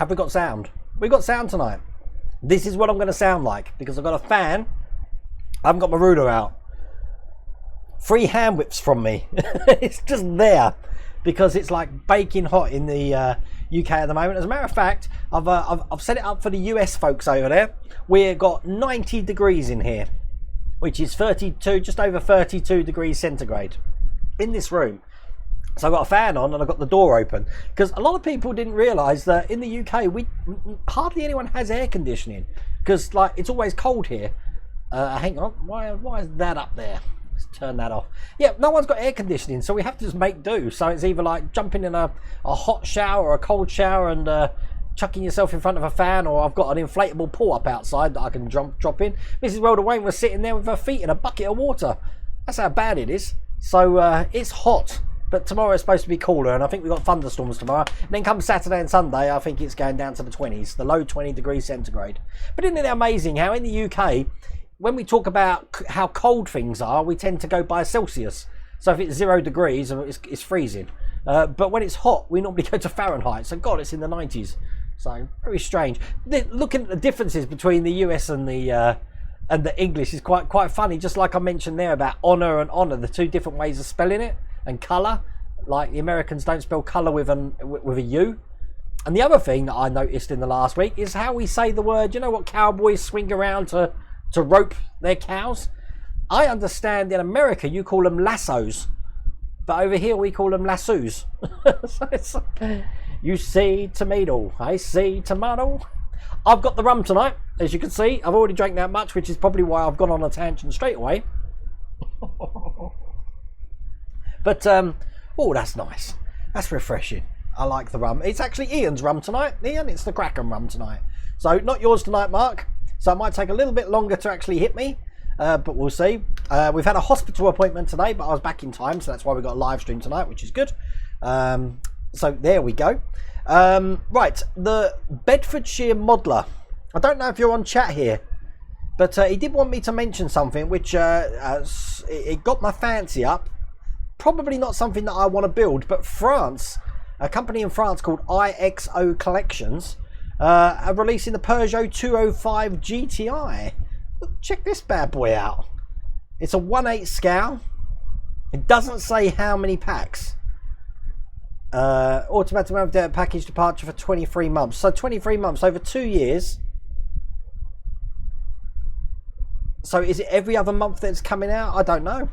Have we got sound? We got sound tonight. This is what I'm going to sound like because I've got a fan. I haven't got my ruler out. 3 hand whips from me. It's just there because it's like baking hot in the UK at the moment. As a matter of fact, I've set it up for the US folks over there. We've got 90 degrees in here, which is 32, just over 32 degrees centigrade in this room. So I've got a fan on and I've got the door open because a lot of people didn't realise that in the UK hardly anyone has air conditioning because like it's always cold here. Hang on, why is that up there? Let's turn that off. Yeah, no one's got air conditioning, so we have to just make do. So it's either like jumping in a hot shower or a cold shower and chucking yourself in front of a fan, or I've got an inflatable pool up outside that I can drop in. Mrs. Welder Wayne was sitting there with her feet in a bucket of water. That's how bad it is. So it's hot. But tomorrow it's supposed to be cooler, and I think we've got thunderstorms tomorrow. And then come Saturday and Sunday, I think it's going down to the 20s, the low 20 degrees centigrade. But isn't it amazing how in the UK, when we talk about how cold things are, we tend to go by Celsius. So if it's 0 degrees, it's freezing. But when it's hot, we normally go to Fahrenheit. So God, it's in the 90s. So very strange. Looking at the differences between the US and the English is quite funny. Just like I mentioned there about honour and honour, the 2 different ways of spelling it. And colour, like the Americans don't spell colour with a U. And the other thing that I noticed in the last week is how we say the word, you know what cowboys swing around to rope their cows? I understand in America you call them lassos, but over here we call them lassos. So it's like, you see tomato, I see tomato. I've got the rum tonight, as you can see. I've already drank that much, which is probably why I've gone on a tangent straight away. But, oh, that's nice. That's refreshing. I like the rum. It's actually Ian's rum tonight. Ian, it's the Kraken rum tonight. So, not yours tonight, Mark. So, it might take a little bit longer to actually hit me. But we'll see. We've had a hospital appointment today, but I was back in time. So, that's why we got a live stream tonight, which is good. So, there we go. Right, the Bedfordshire Modeler. I don't know if you're on chat here. But he did want me to mention something, which it got my fancy up. Probably not something that I want to build, but France, a company in France called IXO Collections, are releasing the Peugeot 205 GTI. Check this bad boy out. It's a 1/8 scale. It doesn't say how many packs. Automatic package departure for 23 months. So 23 months, over 2 years. So is it every other month that's coming out? I don't know.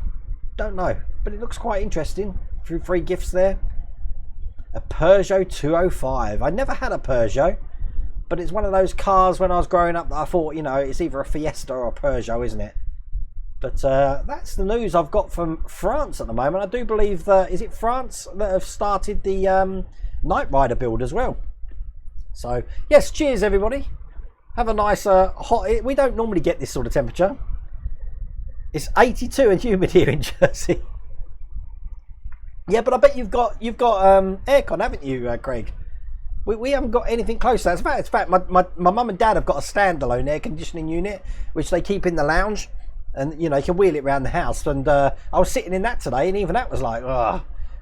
But it looks quite interesting. A few free gifts there. A Peugeot 205. I never had a Peugeot, but it's one of those cars when I was growing up that I thought, you know, it's either a Fiesta or a Peugeot, isn't it? But that's the news I've got from France at the moment. I do believe that, is it France that have started the Knight Rider build as well? So, yes, cheers everybody. Have a nice hot... We don't normally get this sort of temperature. It's 82 and humid here in Jersey. Yeah, but I bet you've got aircon, haven't you, Craig? We haven't got anything close to that. In fact, my mum and dad have got a standalone air conditioning unit, which they keep in the lounge, and you know you can wheel it around the house. And I was sitting in that today, and even that was like, ugh.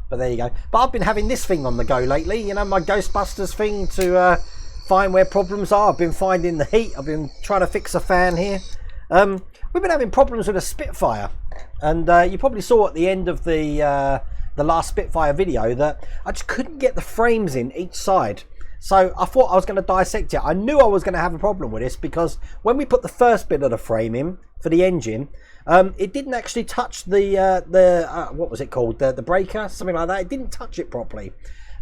But there you go. But I've been having this thing on the go lately. You know, my Ghostbusters thing to find where problems are. I've been finding the heat. I've been trying to fix a fan here. We've been having problems with a Spitfire, and you probably saw at the end of the last Spitfire video that I just couldn't get the frames in each side. So I thought I was going to dissect it. I knew I was going to have a problem with this because when we put the first bit of the frame in for the engine, it didn't actually touch the what was it called, the breaker, something like that. It didn't touch it properly.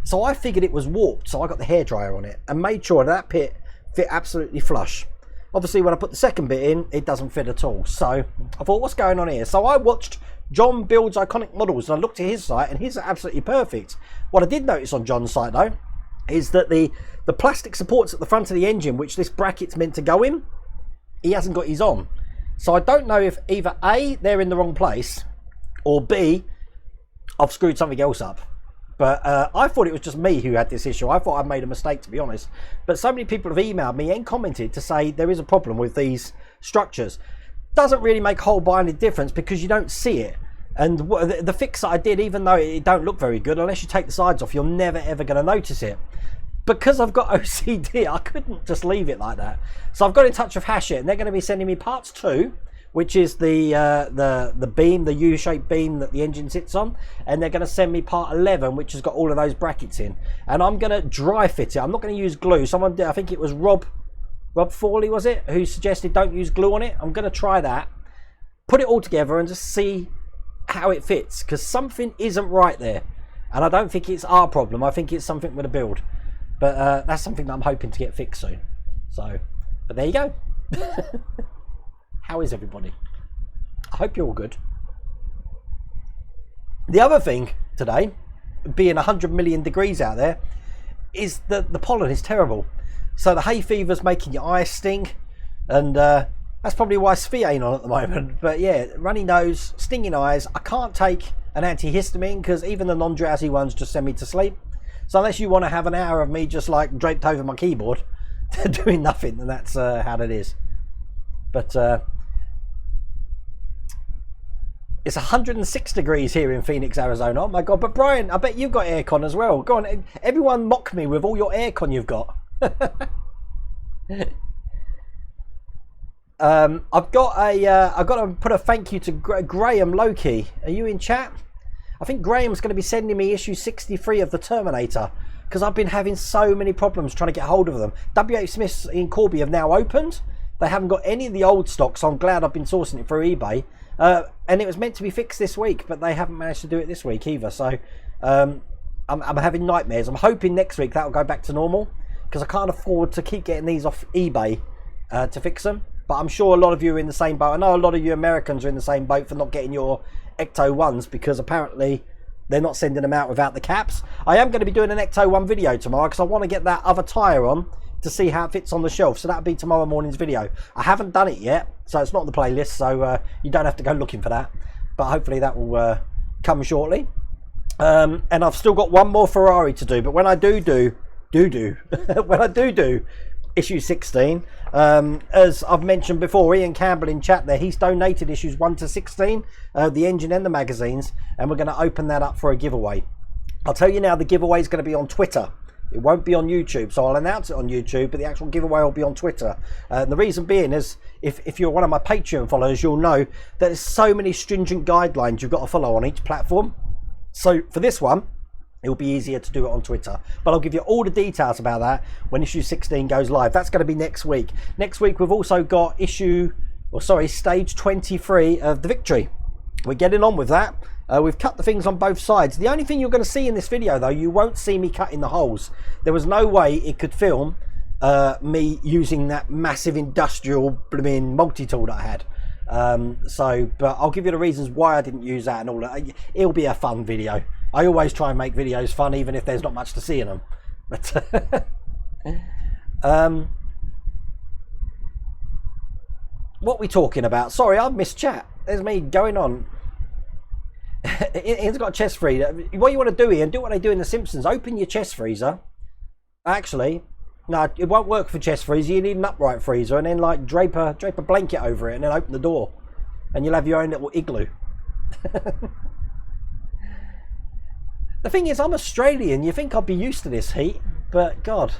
So I figured it was warped, so I got the hairdryer on it and made sure that pit fit absolutely flush. Obviously, when I put the second bit in, it doesn't fit at all. So I thought, what's going on here? So I watched John Builds Iconic Models, and I looked at his site, and his are absolutely perfect. What I did notice on John's site, though, is that the plastic supports at the front of the engine, which this bracket's meant to go in, he hasn't got his on. So I don't know if either A, they're in the wrong place, or B, I've screwed something else up. But I thought it was just me who had this issue. I thought I'd made a mistake, to be honest. But so many people have emailed me and commented to say there is a problem with these structures. Doesn't really make a whole binding difference because you don't see it. And the fix that I did, even though it don't look very good, unless you take the sides off, you're never ever going to notice it. because I've got OCD, I couldn't just leave it like that. So I've got in touch with Hachette, and they're going to be sending me parts 2, which is the beam, the U-shaped beam that the engine sits on, and they're going to send me part 11, which has got all of those brackets in, and I'm going to dry fit it. I'm not going to use glue. Someone did, I think it was Rob Fawley, was it, who suggested don't use glue on it. I'm going to try that, put it all together, and just see how it fits, because something isn't right there, and I don't think it's our problem. I think it's something with a build, but that's something that I'm hoping to get fixed soon. So, but there you go. How is everybody? I hope you're all good. The other thing today, being 100 million degrees out there, is that the pollen is terrible. So the hay fever's making your eyes sting, and that's probably why Svi ain't on at the moment. But yeah, runny nose, stinging eyes. I can't take an antihistamine because even the non-drowsy ones just send me to sleep. So unless you want to have an hour of me just like draped over my keyboard doing nothing, then that's how that is. But it's 106 degrees here in Phoenix, Arizona. Oh my God. But Brian, I bet you've got aircon as well. Go on. Everyone mock me with all your aircon you've got. I've got to put a thank you to Graham Loki. Are you in chat? I think Graham's going to be sending me issue 63 of the Terminator, because I've been having so many problems trying to get hold of them. WH Smith's in Corby have now opened. They haven't got any of the old stock, so I'm glad I've been sourcing it through eBay. And it was meant to be fixed this week, but they haven't managed to do it this week either. So I'm having nightmares. I'm hoping next week that'll go back to normal, because I can't afford to keep getting these off eBay to fix them. But I'm sure a lot of you are in the same boat. I know a lot of you Americans are in the same boat for not getting your Ecto 1s, because apparently they're not sending them out without the caps. I am going to be doing an Ecto 1 video tomorrow, because I want to get that other tyre on to see how it fits on the shelf. So that'll be tomorrow morning's video. I haven't done it yet, so it's not on the playlist, so you don't have to go looking for that. But hopefully that will come shortly. And I've still got one more Ferrari to do. But when I do when I do issue 16, as I've mentioned before, Ian Campbell in chat there, he's donated issues 1 to 16, the engine and the magazines, and we're going to open that up for a giveaway. I'll tell you now, the giveaway is going to be on Twitter. It won't be on YouTube, so I'll announce it on YouTube, but the actual giveaway will be on Twitter. And the reason being is, if you're one of my Patreon followers, you'll know that there's so many stringent guidelines you've got to follow on each platform. So for this one, it'll be easier to do it on Twitter. But I'll give you all the details about that when issue 16 goes live. That's going to be next week. Next week, we've also got stage 23 of the Victory. We're getting on with that. We've cut the things on both sides. The only thing you're going to see in this video, though, you won't see me cutting the holes. There was no way it could film me using that massive industrial blooming multi-tool that I had. But I'll give you the reasons why I didn't use that and all that. It'll be a fun video. I always try and make videos fun, even if there's not much to see in them. But what are we talking about? Sorry, I've missed chat. There's me going on. Ian's got a chest freezer. What you want to do, Ian, do what they do in The Simpsons. Open your chest freezer. Actually, no, it won't work for chest freezer. You need an upright freezer, and then like drape a blanket over it, and then open the door, and you'll have your own little igloo. The thing is, I'm Australian. You think I'd be used to this heat, but God,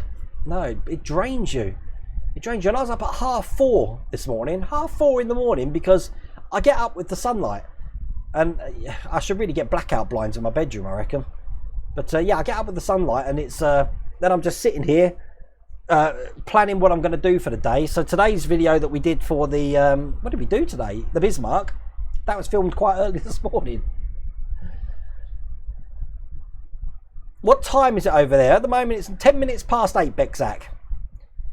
no, it drains you. It drains you. And I was up at 4:30 this morning, 4:30 in the morning, because I get up with the sunlight. And I should really get blackout blinds in my bedroom, I reckon. But yeah, I get up with the sunlight, and it's then I'm just sitting here planning what I'm going to do for the day. So today's video that we did for the what did we do today? The Bismarck. That was filmed quite early this morning. What time is it over there? At the moment, it's 10 minutes past 8, Bexac.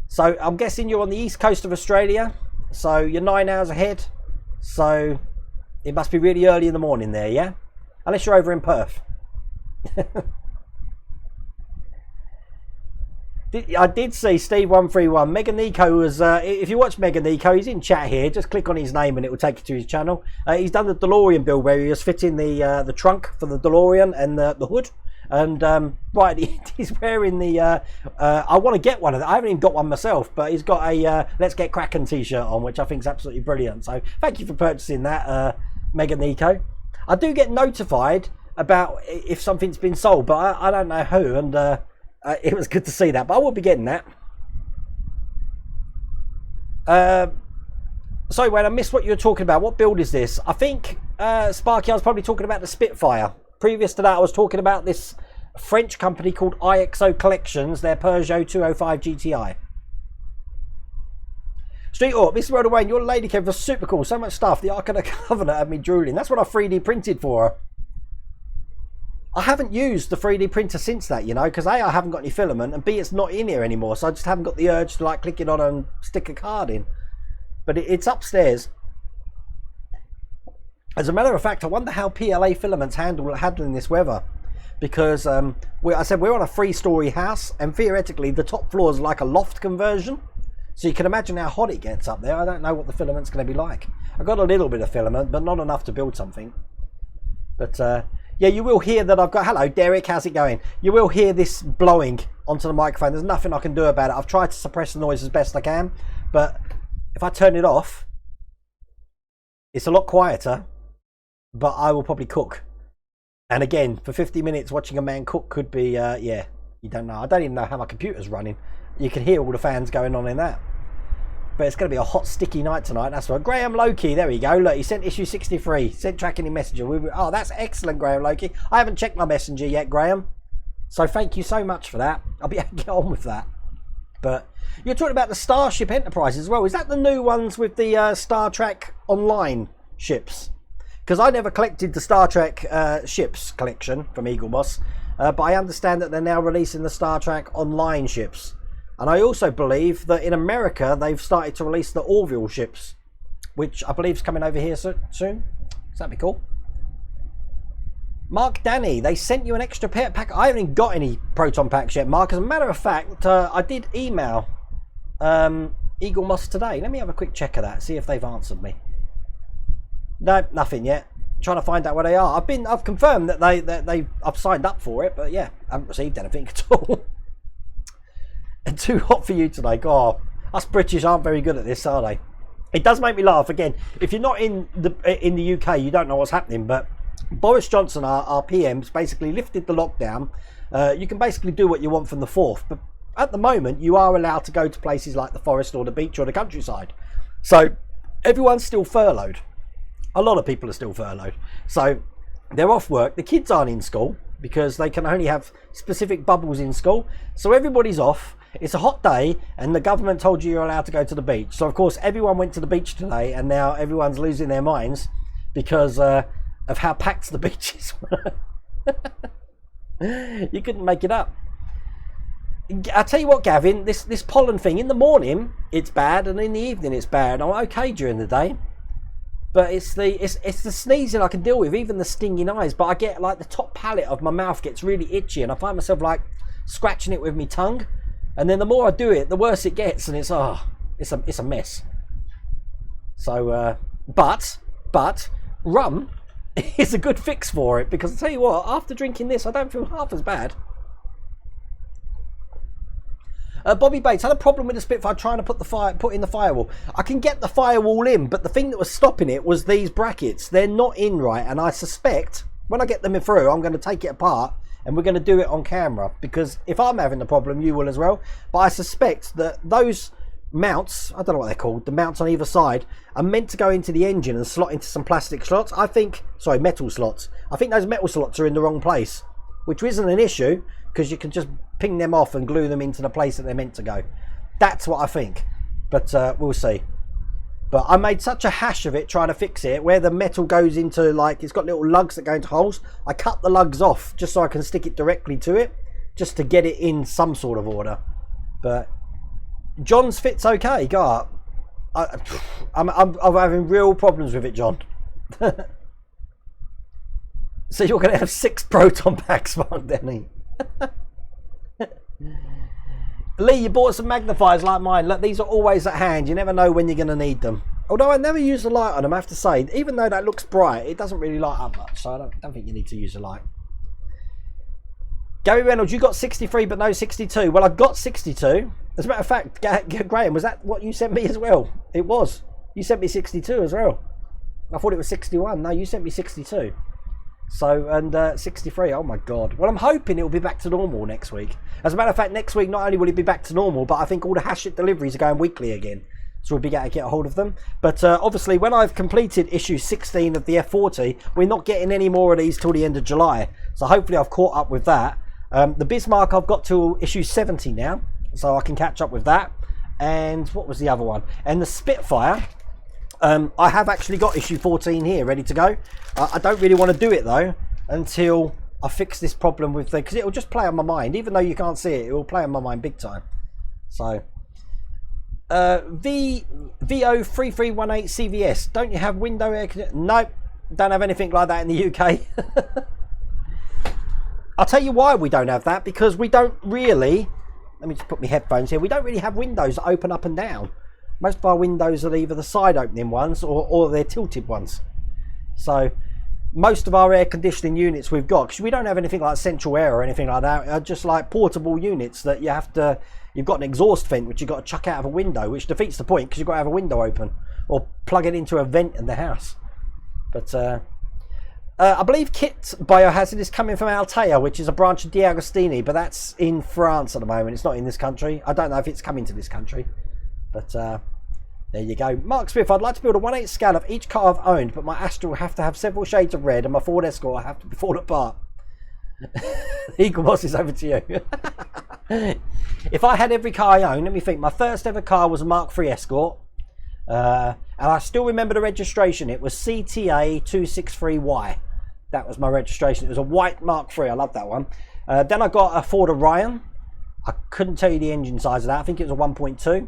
So I'm guessing you're on the east coast of Australia. So you're 9 hours ahead. So it must be really early in the morning there, yeah? Unless you're over in Perth. I did see Steve131. Mega Nico was, if you watch Mega Nico, he's in chat here. Just click on his name and it will take you to his channel. He's done the DeLorean build where he was fitting the trunk for the DeLorean and the hood. And right, he's wearing the I want to get one of them. I haven't even got one myself, but he's got a Let's Get Cracking t-shirt on, which I think is absolutely brilliant. So thank you for purchasing that, Mega Nico. I do get notified about if something's been sold, but I don't know who, and it was good to see that, but I will be getting that. Sorry, Wayne, I missed what you were talking about. What build is this? I think, Sparky, I was probably talking about the Spitfire. Previous to that, I was talking about this French company called IXO Collections, their Peugeot 205 GTI. Street Orc, Mr. Rhoda Wayne, your lady cave was super cool. So much stuff. The Ark of the Covenant had me drooling. That's what I 3D printed for her. I haven't used the 3D printer since that, you know, because A, I haven't got any filament, and B, it's not in here anymore, so I just haven't got the urge to like click it on and stick a card in. But it's upstairs. As a matter of fact, I wonder how PLA Filaments handling this weather, because I said we're on a 3-story house, and theoretically the top floor is like a loft conversion, so you can imagine how hot it gets up there. I don't know what the filament's going to be like. I got a little bit of filament, but not enough to build something. But yeah, you will hear that I've got... Hello, Derek, how's it going? You will hear this blowing onto the microphone. There's nothing I can do about it. I've tried to suppress the noise as best I can, but if I turn it off, it's a lot quieter, but I will probably cook. And again, for 50 minutes, watching a man cook could be, yeah, you don't know. I don't even know how my computer's running. You can hear all the fans going on in that. But it's going to be a hot, sticky night tonight. That's right. Graham Loki, there we go. Look, he sent issue 63. Sent tracking in Messenger. Oh, that's excellent, Graham Loki. I haven't checked my Messenger yet, Graham. So thank you so much for that. I'll be able to get on with that. But you're talking about the Starship Enterprise as well. Is that the new ones with the Star Trek Online ships? Because I never collected the Star Trek ships collection from Eaglemoss. But I understand that they're now releasing the Star Trek Online ships. And I also believe that in America, they've started to release the Orville ships, which I believe is coming over here soon. So that'd be cool. Mark Danny, they sent you an extra pack. I haven't even got any Proton packs yet, Mark. As a matter of fact, I did email Eaglemoss today. Let me have a quick check of that, see if they've answered me. No, nothing yet. Trying to find out where they are. I've confirmed that I've signed up for it, but yeah, I haven't received anything at all. And too hot for you today. God, us British aren't very good at this, are they? It does make me laugh. Again, if you're not in the UK, you don't know what's happening. But Boris Johnson, our PM's basically lifted the lockdown. You can basically do what you want from the 4th, but at the moment you are allowed to go to places like the forest or the beach or the countryside. So everyone's still furloughed. A lot of people are still furloughed. So they're off work. The kids aren't in school because they can only have specific bubbles in school. So everybody's off. It's a hot day and the government told you you're allowed to go to the beach. So of course everyone went to the beach today, and now everyone's losing their minds because of how packed the beaches were. You couldn't make it up. I tell you what, Gavin, this pollen thing, in the morning it's bad and in the evening it's bad. I'm okay during the day, but it's the sneezing I can deal with, even the stinging eyes. But I get like the top palate of my mouth gets really itchy, and I find myself like scratching it with my tongue. And then the more I do it, the worse it gets, and it's a mess. So, but rum is a good fix for it, because I tell you what, after drinking this, I don't feel half as bad. Bobby Bates had a problem with the Spitfire trying to put in the firewall. I can get the firewall in, but the thing that was stopping it was these brackets. They're not in right, and I suspect when I get them through, I'm going to take it apart. And we're going to do it on camera, because if I'm having the problem, you will as well. But I suspect that those mounts, I don't know what they're called, the mounts on either side, are meant to go into the engine and slot into some plastic slots. Metal slots. I think those metal slots are in the wrong place, which isn't an issue, because you can just ping them off and glue them into the place that they're meant to go. That's what I think. But we'll see. But I made such a hash of it trying to fix it, where the metal goes into, like, it's got little lugs that go into holes. I cut the lugs off just so I can stick it directly to it, just to get it in some sort of order. But John's fit's okay. God, I'm having real problems with it, John. So you're going to have 6 Proton packs, Mark Denny. Lee, you bought some magnifiers like mine. Look, these are always at hand. You never know when you're going to need them. Although I never use the light on them, I have to say. Even though that looks bright, it doesn't really light up much. So I don't think you need to use the light. Gary Reynolds, you got 63 but no 62. Well, I've got 62. As a matter of fact, Graham, was that what you sent me as well? It was. You sent me 62 as well. I thought it was 61. No, you sent me 62. So, and 63, oh my God. Well, I'm hoping it'll be back to normal next week. As a matter of fact, next week, not only will it be back to normal, but I think all the Hachette deliveries are going weekly again. So we'll be able to get a hold of them. But obviously, when I've completed issue 16 of the F40, we're not getting any more of these till the end of July. So hopefully I've caught up with that. The Bismarck, I've got to issue 70 now. So I can catch up with that. And what was the other one? And the Spitfire, I have actually got issue 14 here ready to go. I don't really want to do it though until I fix this problem with the, because it will just play on my mind. Even though you can't see it, it will play on my mind big time. So VO3318 CVS, don't you have window air conditioning? Nope, don't have anything like that in the UK. I'll tell you why we don't have that, because we don't really, let me just put my headphones here, we don't really have windows that open up and down. Most of our windows are either the side opening ones or they're tilted ones. So most of our air conditioning units we've got, because we don't have anything like central air or anything like that, are just like portable units that you have to, you've got an exhaust vent which you've got to chuck out of a window, which defeats the point because you've got to have a window open or plug it into a vent in the house. But I believe Kit Biohazard is coming from Altea, which is a branch of D'Agostini, but that's in France at the moment. It's not in this country. I don't know if it's coming to this country, but there you go. Mark Smith, I'd like to build a 1/8 scale of each car I've owned, but my Astra will have to have several shades of red and my Ford Escort will have to be fallen apart. Eagle Boss is over to you. If I had every car I own, let me think. My first ever car was a Mark III Escort. And I still remember the registration. It was CTA 263Y. That was my registration. It was a white Mark III. I love that one. Then I got a Ford Orion. I couldn't tell you the engine size of that. I think it was a 1.2.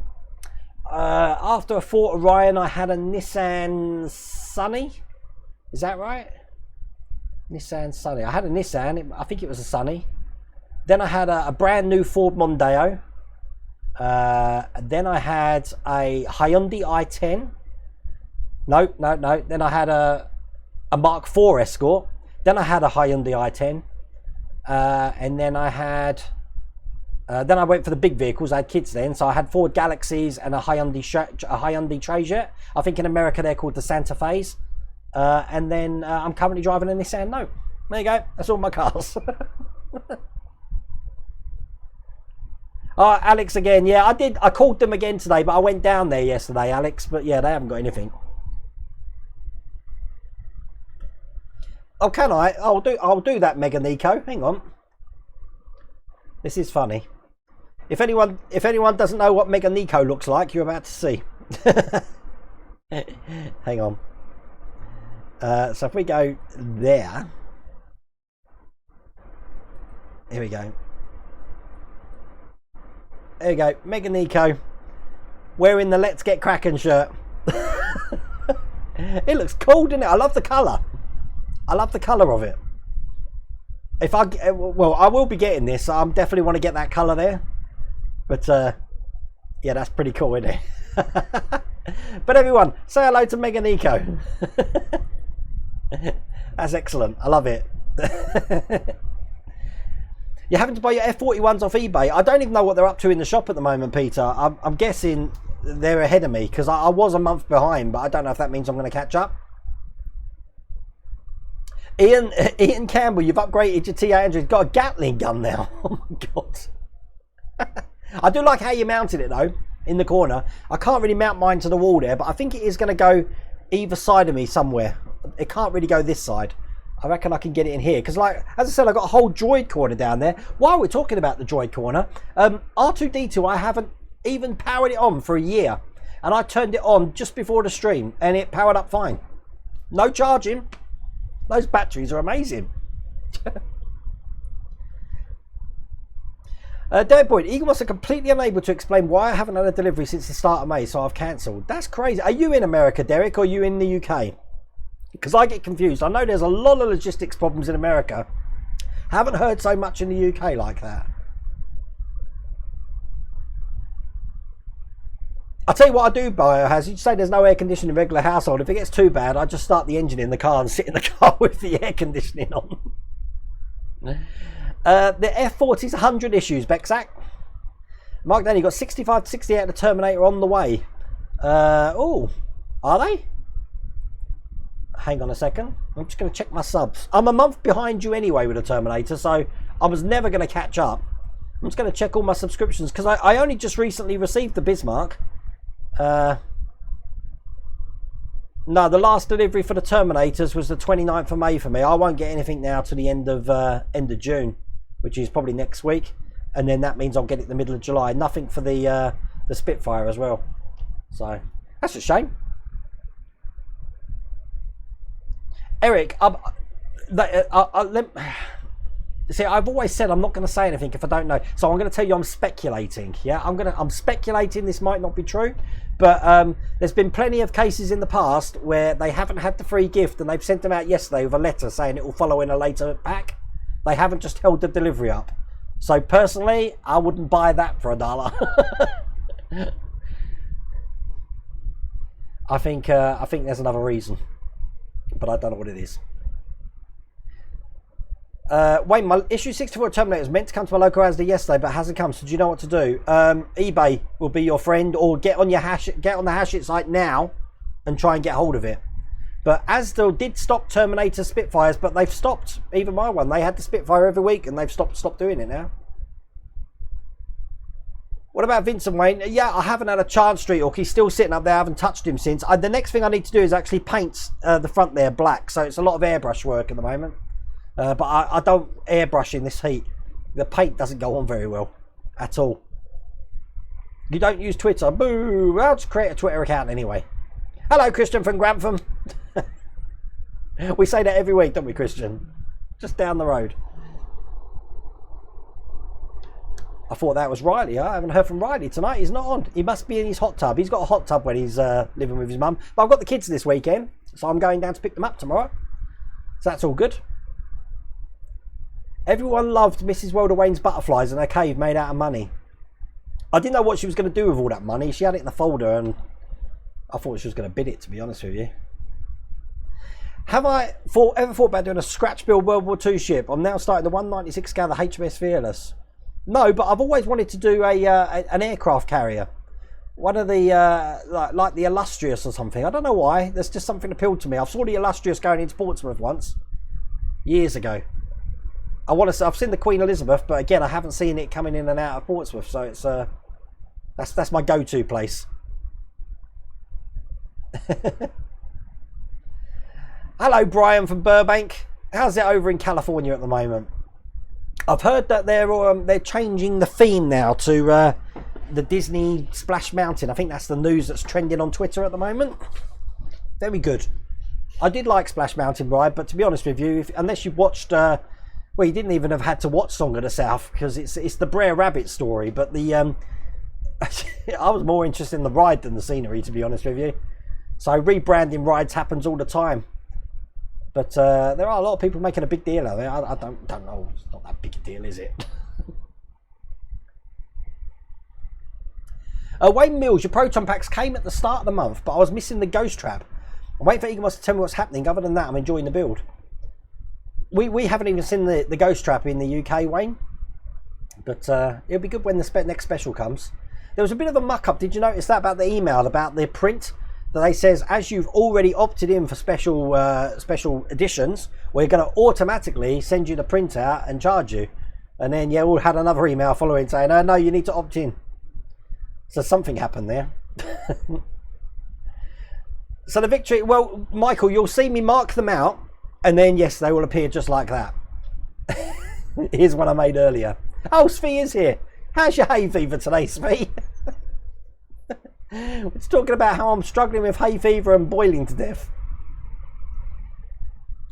After a Ford Orion, I had a Nissan Sunny. Is that right? Nissan Sunny. I had a Nissan. I think it was a Sunny. Then I had a brand new Ford Mondeo. Then I had a Hyundai i10. No. Then I had a Mark IV Escort. Then I had a Hyundai i10. And then I had... then I went for the big vehicles. I had kids then, so I had Ford Galaxies and a Hyundai Trajet. I think in America they're called the Santa Fe's. And then I'm currently driving a Nissan Note. There you go. That's all my cars. Alex again. Yeah, I did. I called them again today, but I went down there yesterday, Alex. But yeah, they haven't got anything. Oh, can I? I'll do that, Mega Nico. Hang on. This is funny. If anyone doesn't know what Mega Nico looks like, you're about to see. Hang on. So if we go there, here we go. There you go, Mega Nico wearing the Let's Get Cracking shirt. It looks cool, doesn't it? I love the colour. I love the colour of it. If I will be getting this. So I definitely want to get that colour there. But yeah, that's pretty cool, isn't it? But everyone, say hello to Mega Nico. That's excellent. I love it. You're having to buy your F41s off eBay. I don't even know what they're up to in the shop at the moment, Peter. I'm guessing they're ahead of me because I was a month behind, but I don't know if that means I'm going to catch up. Ian Campbell, you've upgraded your T800. You've got a Gatling gun now. Oh my God. I do like how you mounted it though, in the corner. I can't really mount mine to the wall there, but I think it is going to go either side of me somewhere. It can't really go this side. I reckon I can get it in here because, like, as I said, I got a whole droid corner down there. While we're talking about the droid corner, R2D2, I haven't even powered it on for a year, and I turned it on just before the stream, and it powered up fine. No charging. Those batteries are amazing. Dead Point, Eagle Moss are completely unable to explain why I haven't had a delivery since the start of May, so I've cancelled. That's crazy. Are you in America, Derek, or are you in the UK? Because I get confused. I know there's a lot of logistics problems in America. Haven't heard so much in the UK like that. I'll tell you what I do, Biohazard. You say there's no air conditioning in a regular household. If it gets too bad, I just start the engine in the car and sit in the car with the air conditioning on. The F40's 100 issues, Bexac. Mark Danny, got 65 to 68 of the Terminator on the way. Oh, are they? hang on a second. I'm just going to check my subs. I'm a month behind you anyway with the Terminator, so I was never going to catch up. I'm just going to check all my subscriptions because I only just recently received the Bismarck. No, the last delivery for the Terminators was the 29th of May for me. I won't get anything now to the end of June, which is probably next week, and then that means I'll get it the middle of July. Nothing for the Spitfire as well. So that's a shame. Eric, see, I've always said I'm not going to say anything if I don't know. So I'm going to tell you I'm speculating. Yeah, I'm speculating. This might not be true, but there's been plenty of cases in the past where they haven't had the free gift and they've sent them out yesterday with a letter saying it will follow in a later pack. They haven't just held the delivery up. So personally, I wouldn't buy that for $1. I think there's another reason, but I don't know what it is. Wayne, my issue 64 Terminator is meant to come to my local Asda yesterday, but hasn't come. So do you know what to do? eBay will be your friend, or get on the Hashit site now and try and get hold of it. But Asda did stop Terminator Spitfires, but they've stopped even my one. They had the Spitfire every week, and they've stopped doing it now. What about Vincent, Wayne? Yeah, I haven't had a chance, Street Hawk. He's still sitting up there. I haven't touched him since. The next thing I need to do is actually paint the front there black. So it's a lot of airbrush work at the moment. But I don't airbrush in this heat. The paint doesn't go on very well at all. You don't use Twitter? Boo! I'll just create a Twitter account anyway. Hello, Christian from Grantham. We say that every week, don't we, Christian? Just down the road. I thought that was Riley. I haven't heard from Riley tonight. He's not on. He must be in his hot tub. He's got a hot tub when he's living with his mum. But I've got the kids this weekend, so I'm going down to pick them up tomorrow. So that's all good. Everyone loved Mrs. Welder Wayne's butterflies in her cave made out of money. I didn't know what she was going to do with all that money. She had it in the folder and I thought she was going to bid it, to be honest with you. Have I ever thought about doing a scratch build World War II ship? I'm now starting the 196 scale, the HMS Fearless. No, but I've always wanted to do an aircraft carrier. One of the, like the Illustrious or something. I don't know why. There's just something appealed to me. I saw the Illustrious going into Portsmouth once. Years ago. I've seen the Queen Elizabeth, but again, I haven't seen it coming in and out of Portsmouth. So it's that's my go-to place. Hello, Brian from Burbank. How's it over in California at the moment? I've heard that they're changing the theme now to the Disney Splash Mountain. I think that's the news that's trending on Twitter at the moment. Very good. I did like Splash Mountain Ride, but to be honest with you, unless you watched, well, you didn't even have had to watch Song of the South because it's the Brer Rabbit story. But the I was more interested in the ride than the scenery, to be honest with you. So rebranding rides happens all the time. But there are a lot of people making a big deal of it. I don't know. It's not that big a deal, is it? Wayne Mills, your Proton packs came at the start of the month, but I was missing the Ghost Trap. I'm waiting for Eaglemoss to tell me what's happening. Other than that, I'm enjoying the build. We haven't even seen the Ghost Trap in the UK, Wayne. But it'll be good when the next special comes. There was a bit of a muck-up. Did you notice that about the email, about the print? That they says, as you've already opted in for special editions, we're going to automatically send you the printout and charge you. And then, yeah, we'll had another email following saying, oh, no, you need to opt in. So something happened there. So the victory, well, Michael, you'll see me mark them out. And then, yes, they will appear just like that. Here's one I made earlier. Oh, Svi is here. How's your hay fever today, Svi? It's talking about how I'm struggling with hay fever and boiling to death.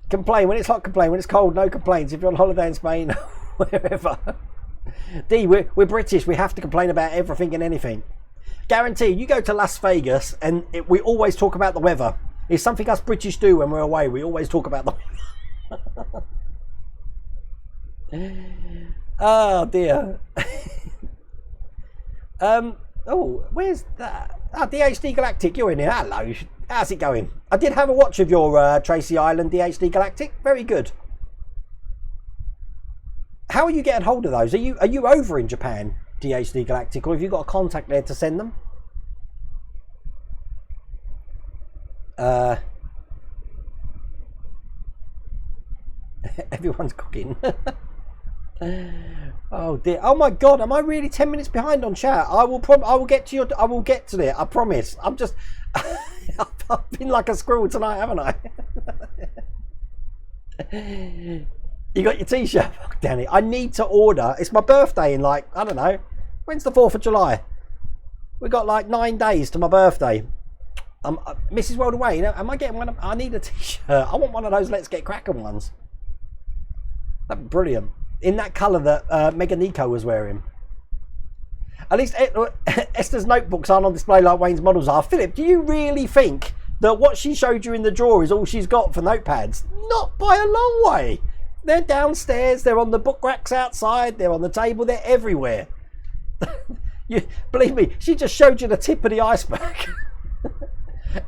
Complain when it's hot, complain when it's cold, no complaints. If you're on holiday in Spain, wherever. D, we're British, we have to complain about everything and anything. Guarantee, you go to Las Vegas and we always talk about the weather. It's something us British do when we're away, we always talk about the weather. Oh dear. Oh, where's that? Ah, DHD Galactic, you're in here. Hello. How's it going? I did have a watch of your Tracy Island DHD Galactic. Very good. How are you getting hold of those? Are you over in Japan, DHD Galactic, or have you got a contact there to send them? Everyone's cooking. Oh dear! Oh my God! Am I really 10 minutes behind on chat? I will get to I will get to it. I promise. I'm just. I've been like a squirrel tonight, haven't I? You got your t-shirt, Danny. I need to order. It's my birthday in like, I don't know. When's the 4th of July? We got like 9 days to my birthday. Mrs. World Away, you know, am I getting one? I need a t-shirt. I want one of those Let's Get Cracking ones. That'd be brilliant. In that colour that Mega Nico was wearing. At least Esther's notebooks aren't on display like Wayne's models are. Philip, do you really think that what she showed you in the drawer is all she's got for notepads? Not by a long way. They're downstairs, they're on the book racks outside, they're on the table, they're everywhere. Believe me, she just showed you the tip of the iceberg.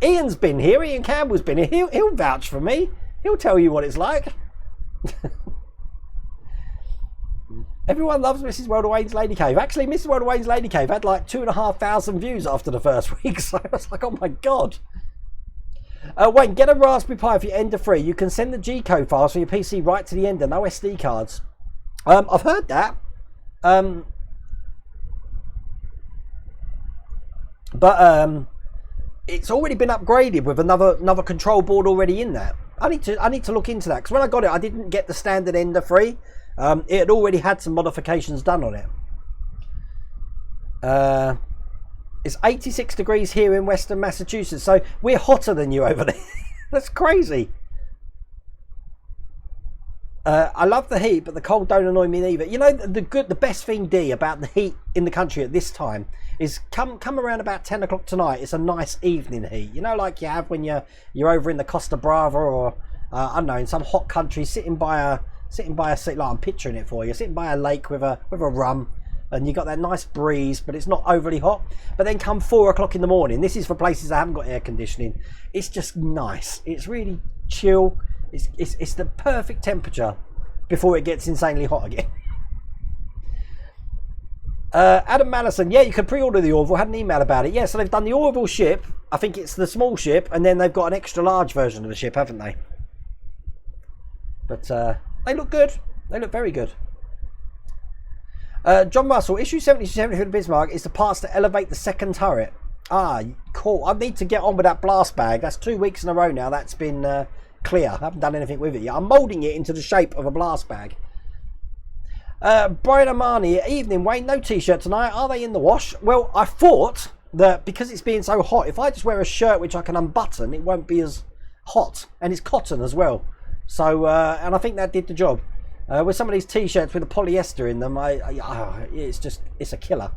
Ian's been here, Ian Campbell's been here, he'll vouch for me. He'll tell you what it's like. Everyone loves Mrs. World of Wayne's Lady Cave. Actually, Mrs. World of Wayne's Lady Cave had like 2,500 views after the first week, so I was like, oh my God. Wayne, get a Raspberry Pi if you Ender free. You can send the G-code files for your PC right to the Ender, no SD cards. I've heard that. But it's already been upgraded with another control board already in that. I need to look into that, because when I got it, I didn't get the standard Ender free. It had already had some modifications done on it. It's 86 degrees here in Western Massachusetts, so we're hotter than you over there. That's crazy. I love the heat, but the cold don't annoy me either. You know, the best thing, D, about the heat in the country at this time is come around about 10 o'clock tonight. It's a nice evening heat. You know, like you have when you're over in the Costa Brava or I don't know, in some hot country, sitting by a seat, like I'm picturing it for you, sitting by a lake with a rum, and you got that nice breeze, but it's not overly hot. But then come 4 o'clock in the morning, this is for places that haven't got air conditioning, it's just nice. It's really chill. It's the perfect temperature before it gets insanely hot again. Adam Mallison, yeah, you can pre-order the Orville. Had an email about it. Yeah, so they've done the Orville ship. I think it's the small ship, and then they've got an extra large version of the ship, haven't they? But they look good. They look very good. John Russell, issue 77 for the Bismarck is the parts to elevate the second turret. Ah, cool. I need to get on with that blast bag. That's 2 weeks in a row now. That's been clear. I haven't done anything with it yet. I'm moulding it into the shape of a blast bag. Brian Armani, evening Wayne, no t-shirt tonight. Are they in the wash? Well, I thought that because it's being so hot, if I just wear a shirt which I can unbutton, it won't be as hot. And it's cotton as well. So, and I think that did the job. With some of these t-shirts with the polyester in them, it's a killer.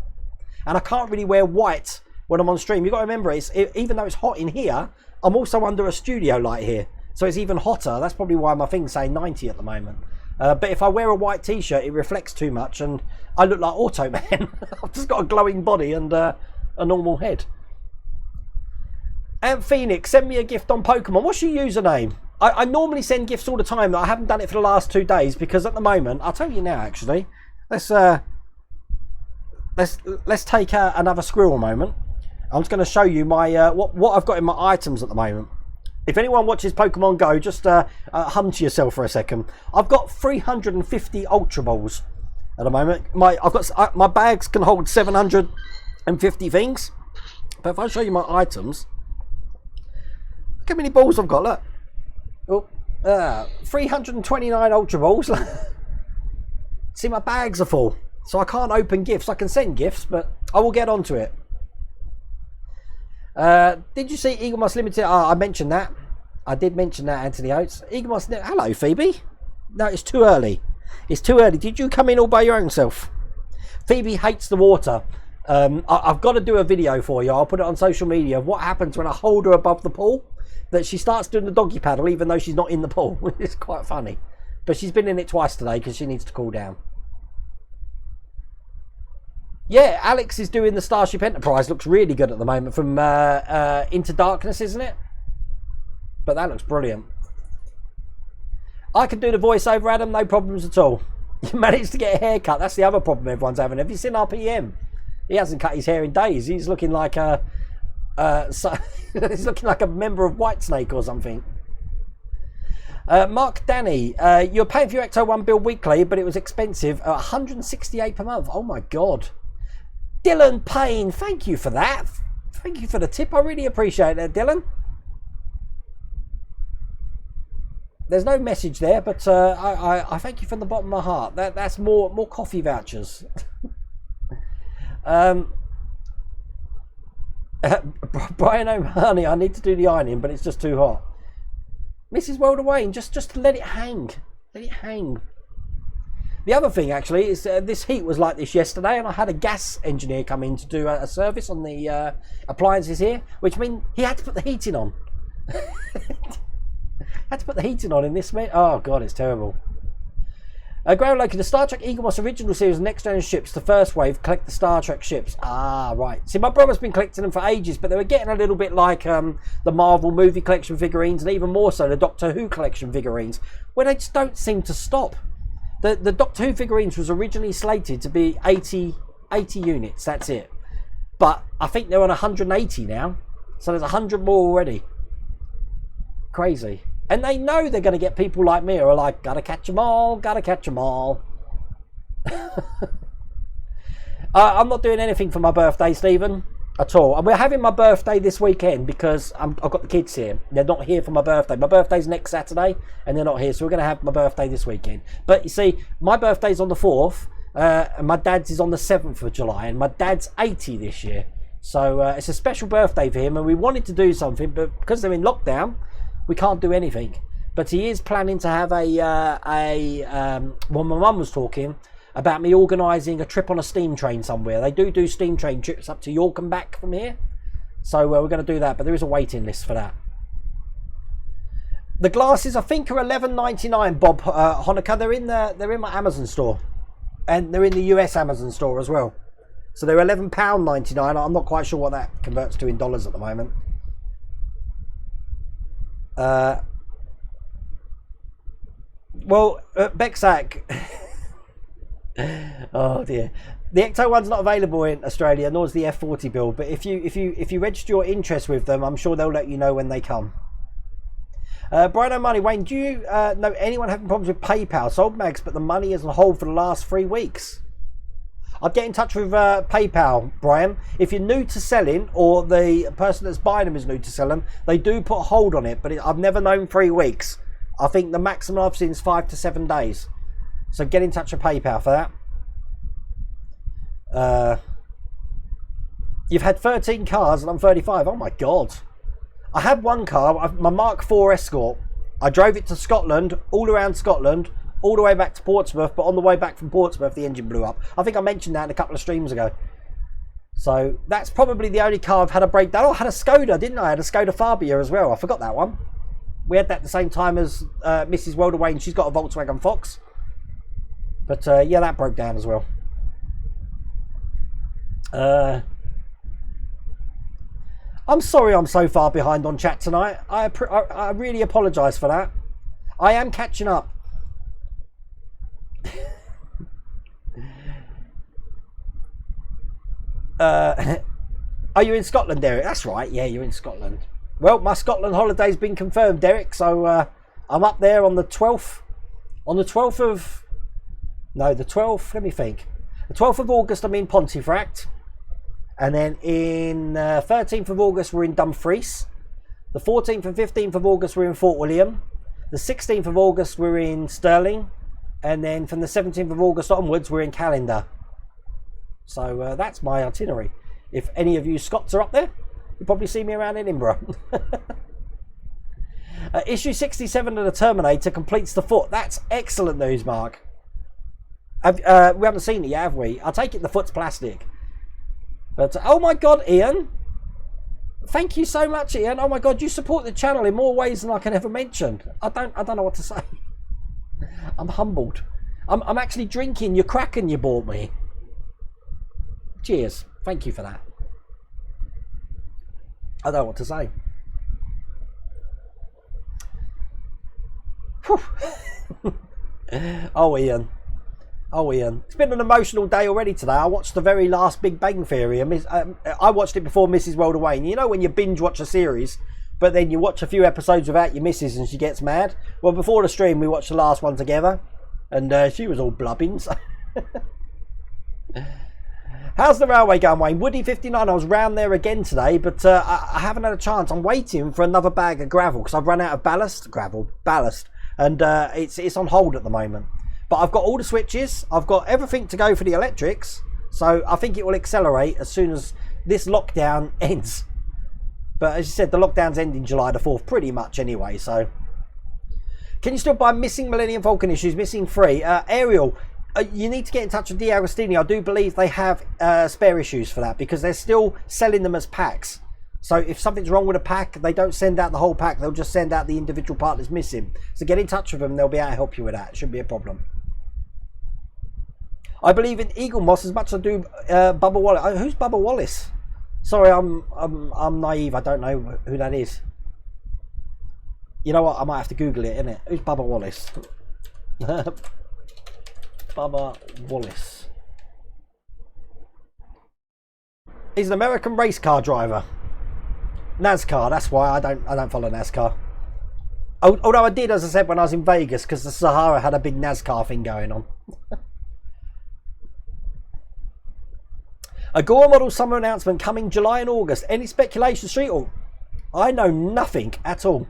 And I can't really wear white when I'm on stream. You've got to remember, even though it's hot in here, I'm also under a studio light here. So it's even hotter. That's probably why my thing's saying 90 at the moment. But if I wear a white t-shirt, it reflects too much and I look like Automan. I've just got a glowing body and a normal head. And Phoenix, send me a gift on Pokemon. What's your username? I normally send gifts all the time. I haven't done it for the last 2 days because at the moment, I'll tell you now actually. Let's take another squirrel moment. I'm just going to show you my what I've got in my items at the moment. If anyone watches Pokemon Go, just hum to yourself for a second. I've got 350 Ultra Balls at the moment. My bags can hold 750 things. But if I show you my items, look how many balls I've got. Look. Oh, 329 Ultra Balls. See, my bags are full, so I can't open gifts. I can send gifts, but I will get onto it. Did you see Eagle Moss Limited? I mentioned that. I did mention that, Anthony Oates. Eagle Moss. Hello, Phoebe. No, it's too early. It's too early. Did you come in all by your own self? Phoebe hates the water. I've got to do a video for you. I'll put it on social media of what happens when I hold her above the pool. That she starts doing the doggy paddle even though she's not in the pool. It's quite funny. But she's been in it twice today because she needs to cool down. Yeah, Alex is doing the Starship Enterprise. Looks really good at the moment from Into Darkness, isn't it? But that looks brilliant. I can do the voiceover, Adam, no problems at all. You managed to get a haircut. That's the other problem everyone's having. Have you seen RPM? He hasn't cut his hair in days. He's looking like a he's looking like a member of Whitesnake or something. Mark Danny, you're paying for your Ecto 1 bill weekly, but it was expensive. 168 per month. Oh my God. Dylan Payne, thank you for that. Thank you for the tip. I really appreciate that, Dylan. There's no message there, but I thank you from the bottom of my heart. That's more coffee vouchers. Brian O'Mahony, I need to do the ironing, but it's just too hot. Mrs. Welder Wayne, just let it hang. Let it hang. The other thing, actually, is this heat was like this yesterday, and I had a gas engineer come in to do a service on the appliances here, which means he had to put the heating on. Had to put the heating on in this, mate. Oh, God, it's terrible. Ground Loki, the Star Trek Eaglemoss original series Next Gen ships, the first wave, collect the Star Trek ships. Ah, right. See, my brother's been collecting them for ages, but they were getting a little bit like the Marvel movie collection figurines, and even more so the Doctor Who collection figurines, where they just don't seem to stop. The Doctor Who figurines was originally slated to be 80 units, that's it. But I think they're on 180 now, so there's 100 more already. Crazy. And they know they're going to get people like me who are like, gotta catch them all, gotta catch them all. I'm not doing anything for my birthday, Stephen, at all. And we're having my birthday this weekend because I've got the kids here. They're not here for my birthday. My birthday's next Saturday and they're not here, so we're going to have my birthday this weekend. But you see, my birthday's on the 4th and my dad's is on the 7th of July, and my dad's 80 this year. So it's a special birthday for him, and we wanted to do something, but because they're in lockdown, we can't do anything. But he is planning to have well, my mum was talking about me organising a trip on a steam train somewhere. They do steam train trips up to York and back from here. So we're going to do that, but there is a waiting list for that. The glasses, I think, are $11.99, Bob Honecker. They're in my Amazon store. And they're in the US Amazon store as well. So they're £11.99. I'm not quite sure what that converts to in dollars at the moment. Well, Bexac. Oh dear. The Ecto one's not available in Australia, nor is the F40 build. But if you register your interest with them, I'm sure they'll let you know when they come. Brian O'Malley, Wayne, do you know anyone having problems with PayPal? Sold mags, but the money is on hold for the last 3 weeks. I'd get in touch with PayPal, Brian. If you're new to selling, or the person that's buying them is new to selling, they do put a hold on it, but I've never known 3 weeks. I think the maximum I've seen is 5 to 7 days. So get in touch with PayPal for that. You've had 13 cars and I'm 35. Oh my God. I had one car, my Mark IV Escort. I drove it to Scotland, all around Scotland, all the way back to Portsmouth, but on the way back from Portsmouth the engine blew up. I think I mentioned that in a couple of streams ago. So that's probably the only car I've had a breakdown. Oh, I had a Skoda, didn't I? I had a Skoda Fabia as well. I forgot that one. We had that at the same time as Mrs. Welder Wayne. She's got a Volkswagen Fox. But yeah, that broke down as well. I'm sorry I'm so far behind on chat tonight. I really apologise for that. I am catching up. Are you in Scotland, Derek? That's right, yeah, you're in Scotland. Well, my Scotland holiday's been confirmed, Derek, so I'm up there on the 12th. On the 12th of... No, the 12th, let me think. The 12th of August I'm in Pontefract. And then in 13th of August we're in Dumfries. The 14th and 15th of August we're in Fort William. The 16th of August we're in Stirling. And then from the 17th of August onwards we're in Callander. So that's my itinerary. If any of you Scots are up there, you'll probably see me around Edinburgh. Issue 67 of the Terminator completes the foot. That's excellent news, Mark. We haven't seen it yet, have we? I take it the foot's plastic. But oh my God, Ian. Thank you so much, Ian. Oh my God, you support the channel in more ways than I can ever mention. I don't know what to say. I'm humbled. I'm actually drinking your Kraken you bought me. Cheers. Thank you for that. I don't know what to say. Oh, Ian. Oh, Ian. It's been an emotional day already today. I watched the very last Big Bang Theory. I watched it before Mrs. Welder Wayne. You know when you binge watch a series, but then you watch a few episodes without your missus and she gets mad. Well, before the stream, we watched the last one together, and she was all blubbing. So. How's the railway going, Wayne? Woody 59, I was round there again today, but I haven't had a chance. I'm waiting for another bag of gravel because I've run out of ballast, and it's on hold at the moment. But I've got all the switches, I've got everything to go for the electrics, so I think it will accelerate as soon as this lockdown ends. But as you said, the lockdown's ending July the 4th, pretty much anyway, so. Can you still buy Missing Millennium Falcon issues, Missing 3? Ariel, you need to get in touch with D'Agostini. I do believe they have spare issues for that because they're still selling them as packs. So if something's wrong with a pack, they don't send out the whole pack. They'll just send out the individual part that's missing. So get in touch with them. They'll be able to help you with that. It shouldn't be a problem. I believe in Eagle Moss as much as I do Bubba Wallace. Who's Bubba Wallace? Sorry, I'm naive. I don't know who that is. You know what? I might have to Google it, innit? Who's Bubba Wallace? Bubba Wallace. He's an American race car driver. NASCAR. That's why I don't follow NASCAR. Although I did, as I said, when I was in Vegas, because the Sahara had a big NASCAR thing going on. Agora model summer announcement coming July and August. Any speculation, Street Hawk? I know nothing at all.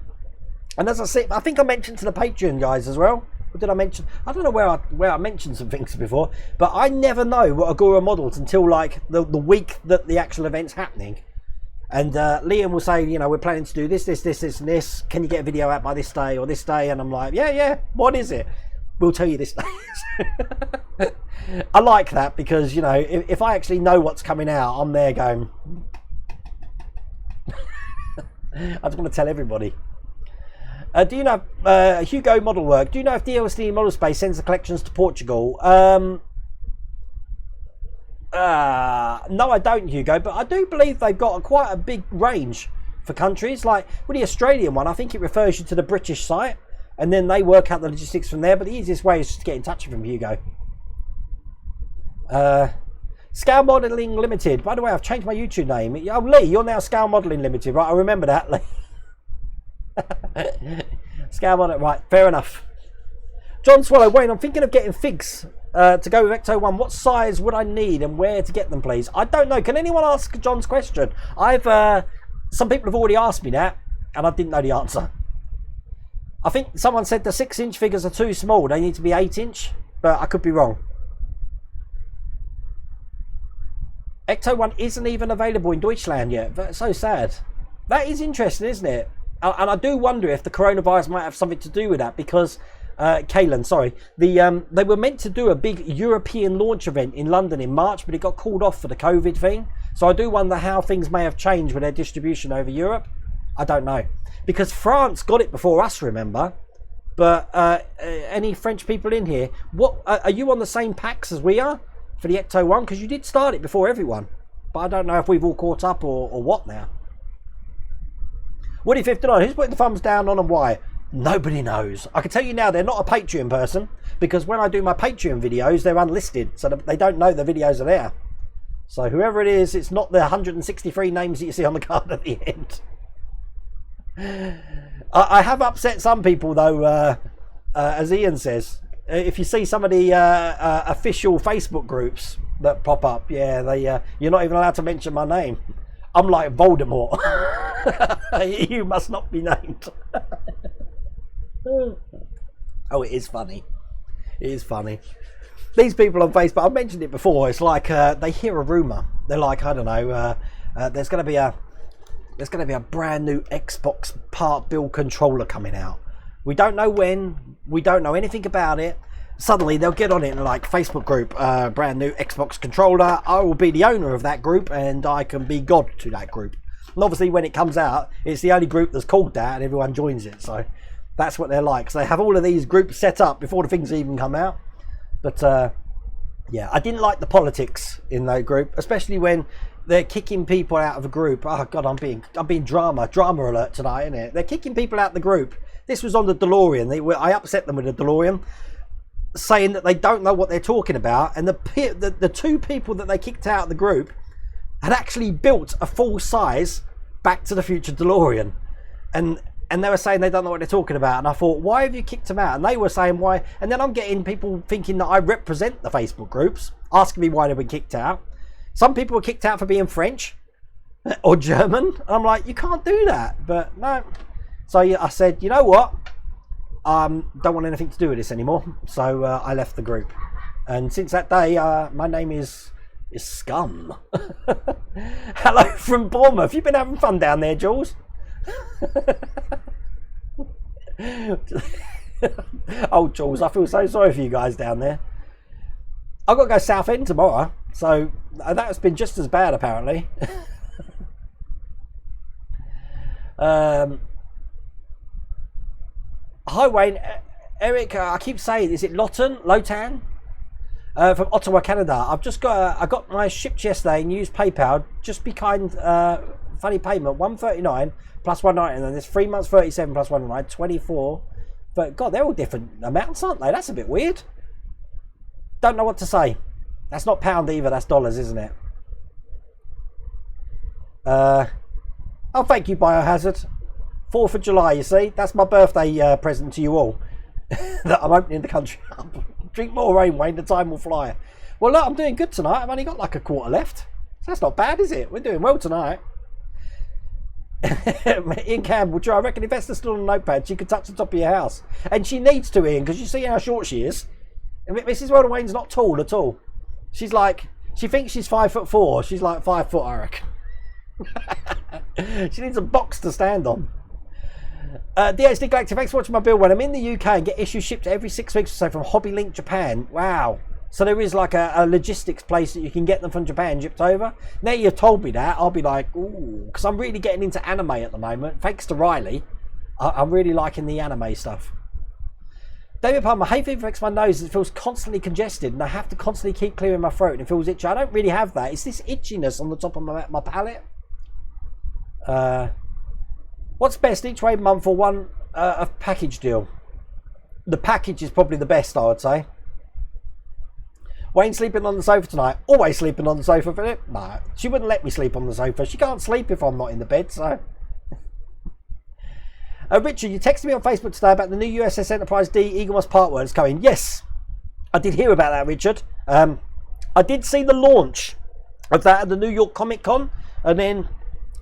And as I said, I think I mentioned to the Patreon guys as well. What did I mention? I don't know where I mentioned some things before, but I never know what Agora models until like the week that the actual event's happening. And Liam will say, you know, we're planning to do this, and this. Can you get a video out by this day or this day? And I'm like, yeah. What is it? We'll tell you this day. I like that because, you know, if I actually know what's coming out, I'm there going. I just want to tell everybody. Do you know Hugo Model Work? Do you know if DLSD Model Space sends the collections to Portugal? No, I don't, Hugo, but I do believe they've got quite a big range for countries. Like with the Australian one, I think it refers you to the British site, and then they work out the logistics from there. But the easiest way is just to get in touch with them, Hugo. Scale Modelling Limited. By the way, I've changed my YouTube name. Oh, Lee, you're now Scale Modelling Limited, right? I remember that, Lee. Scale on it, right? Fair enough. John Swallow, Wayne, I'm thinking of getting figs to go with Ecto 1. What size would I need and where to get them, please? I don't know. Can anyone ask John's question? Some people have already asked me that, and I didn't know the answer. I think someone said the 6-inch figures are too small. They need to be 8-inch, but I could be wrong. Ecto 1 isn't even available in Deutschland yet. That's so sad. That is interesting, isn't it? And I do wonder if the coronavirus might have something to do with that because, Kaylan, sorry, they were meant to do a big European launch event in London in March, but it got called off for the COVID thing. So I do wonder how things may have changed with their distribution over Europe. I don't know. Because France got it before us, remember? But any French people in here, what are you on the same packs as we are for the Ecto 1? Because you did start it before everyone. But I don't know if we've all caught up or what now. Woody 59, who's putting the thumbs down on and why? Nobody knows. I can tell you now, they're not a Patreon person because when I do my Patreon videos, they're unlisted, so they don't know the videos are there. So whoever it is, it's not the 163 names that you see on the card at the end. I have upset some people though, as Ian says. If you see some of the official Facebook groups that pop up, yeah, you're not even allowed to mention my name. I'm like Voldemort. You must not be named. Oh, it is funny. It is funny. These people on Facebook, I've mentioned it before. It's like they hear a rumor. They're like, I don't know. There's going to be a brand new Xbox part build controller coming out. We don't know when. We don't know anything about it. Suddenly they'll get on it in like Facebook group, brand new Xbox controller. I will be the owner of that group and I can be God to that group. And obviously when it comes out, it's the only group that's called that and everyone joins it. So that's what they're like. So they have all of these groups set up before the things even come out. But yeah, I didn't like the politics in that group, especially when they're kicking people out of a group. Oh God, I'm being drama alert tonight, isn't it? They're kicking people out of the group. This was on the DeLorean. I upset them with the DeLorean, saying that they don't know what they're talking about, and the two people that they kicked out of the group had actually built a full size Back to the Future DeLorean. and they were saying they don't know what they're talking about, and I thought, why have you kicked them out? And they were saying why, and then I'm getting people thinking that I represent the Facebook groups, asking me why they were kicked out. Some people were kicked out for being French or German, and I'm like, you can't do that. But no, so I said, you know what, don't want anything to do with this anymore. So I left the group, and since that day, my name is Scum. Hello from Bournemouth. You've been having fun down there, Jules? Oh, Jules, I feel so sorry for you guys down there. I've got to go Southend tomorrow, so that's been just as bad apparently. Hi Wayne, Eric. I keep saying, is it Lotan? From Ottawa, Canada. I got my shipped yesterday and used PayPal. Just be kind. Funny payment, $139 plus $190, and then there's 3 months $37 plus $109, 24. But God, they're all different amounts, aren't they? That's a bit weird. Don't know what to say. That's not pound either. That's dollars, isn't it? Oh, thank you, Biohazard. 4th of July. You see, that's my birthday present to you all. That I'm opening the country up. Drink more rain, Wayne. The time will fly. Well, look, I'm doing good tonight. I've only got like a quarter left. So that's not bad, is it? We're doing well tonight. Ian Campbell, I reckon if Esther's still on a notepad, she could touch the top of your house. And she needs to, Ian, because you see how short she is. Mrs. Wilder Wayne's not tall at all. She's like, she thinks she's 5'4". She's like 5 foot, I reckon. She needs a box to stand on. DHD Galactic, thanks for watching my build. When I'm in the UK and get issues shipped every 6 weeks or so from Hobby Link Japan. Wow. So there is like a logistics place that you can get them from Japan shipped over. Now you've told me that, I'll be like, ooh, because I'm really getting into anime at the moment. Thanks to Riley, I'm really liking the anime stuff. David Palmer, hay fever affects my nose. It feels constantly congested, and I have to constantly keep clearing my throat, and it feels itchy. I don't really have that. It's this itchiness on the top of my palate. What's best, each way month or one a package deal? The package is probably the best, I would say. Wayne sleeping on the sofa tonight. Always sleeping on the sofa, Philip. No, she wouldn't let me sleep on the sofa. She can't sleep if I'm not in the bed, so. Richard, you texted me on Facebook today about the new USS Enterprise D Eaglemoss part word that's coming. Yes, I did hear about that, Richard. I did see the launch of that at the New York Comic Con, and then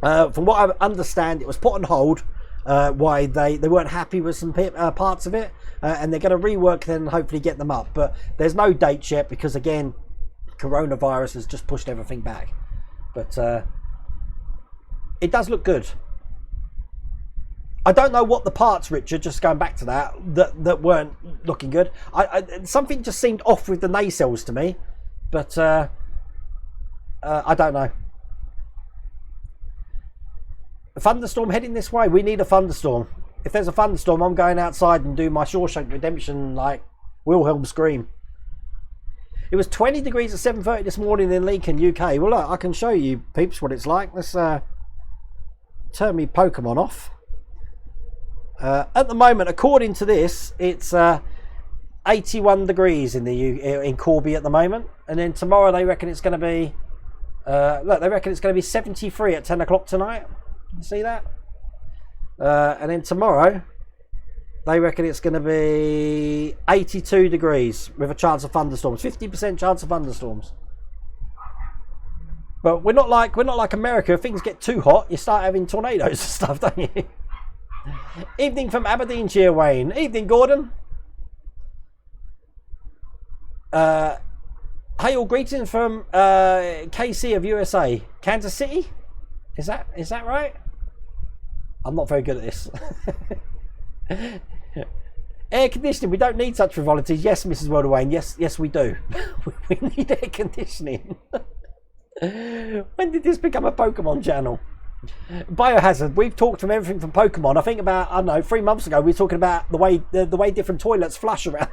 from what I understand, it was put on hold. Why they weren't happy with some parts of it, and they're going to rework them and hopefully get them up. But there's no dates yet because, again, coronavirus has just pushed everything back. But it does look good. I don't know what the parts, Richard, just going back to that weren't looking good. Something just seemed off with the nacelles to me, but I don't know. A thunderstorm heading this way. We need a thunderstorm. If there's a thunderstorm, I'm going outside and do my Shawshank Redemption like Wilhelm scream. It was 20 degrees at 7:30 this morning in Lincoln, UK. Well, look, I can show you peeps what it's like. Let's turn me Pokemon off. At the moment, according to this, it's 81 degrees in Corby at the moment, and then tomorrow they reckon it's going to be look, they reckon it's going to be 73 at 10 o'clock tonight. You see that? And then tomorrow they reckon it's going to be 82 degrees with a chance of thunderstorms, 50% chance of thunderstorms. But we're not like America. If things get too hot, you start having tornadoes and stuff, don't you? Evening from Aberdeenshire, Wayne. Evening, Gordon. Hey, all, greetings from KC of USA, Kansas City. Is that right? I'm not very good at this. Air conditioning. We don't need such frivolities. Yes, Mrs. Wilder Wayne. Yes, we do. We need air conditioning. When did this become a Pokemon channel? Biohazard. We've talked from everything from Pokemon. I think about, I don't know, 3 months ago we were talking about the way different toilets flush around.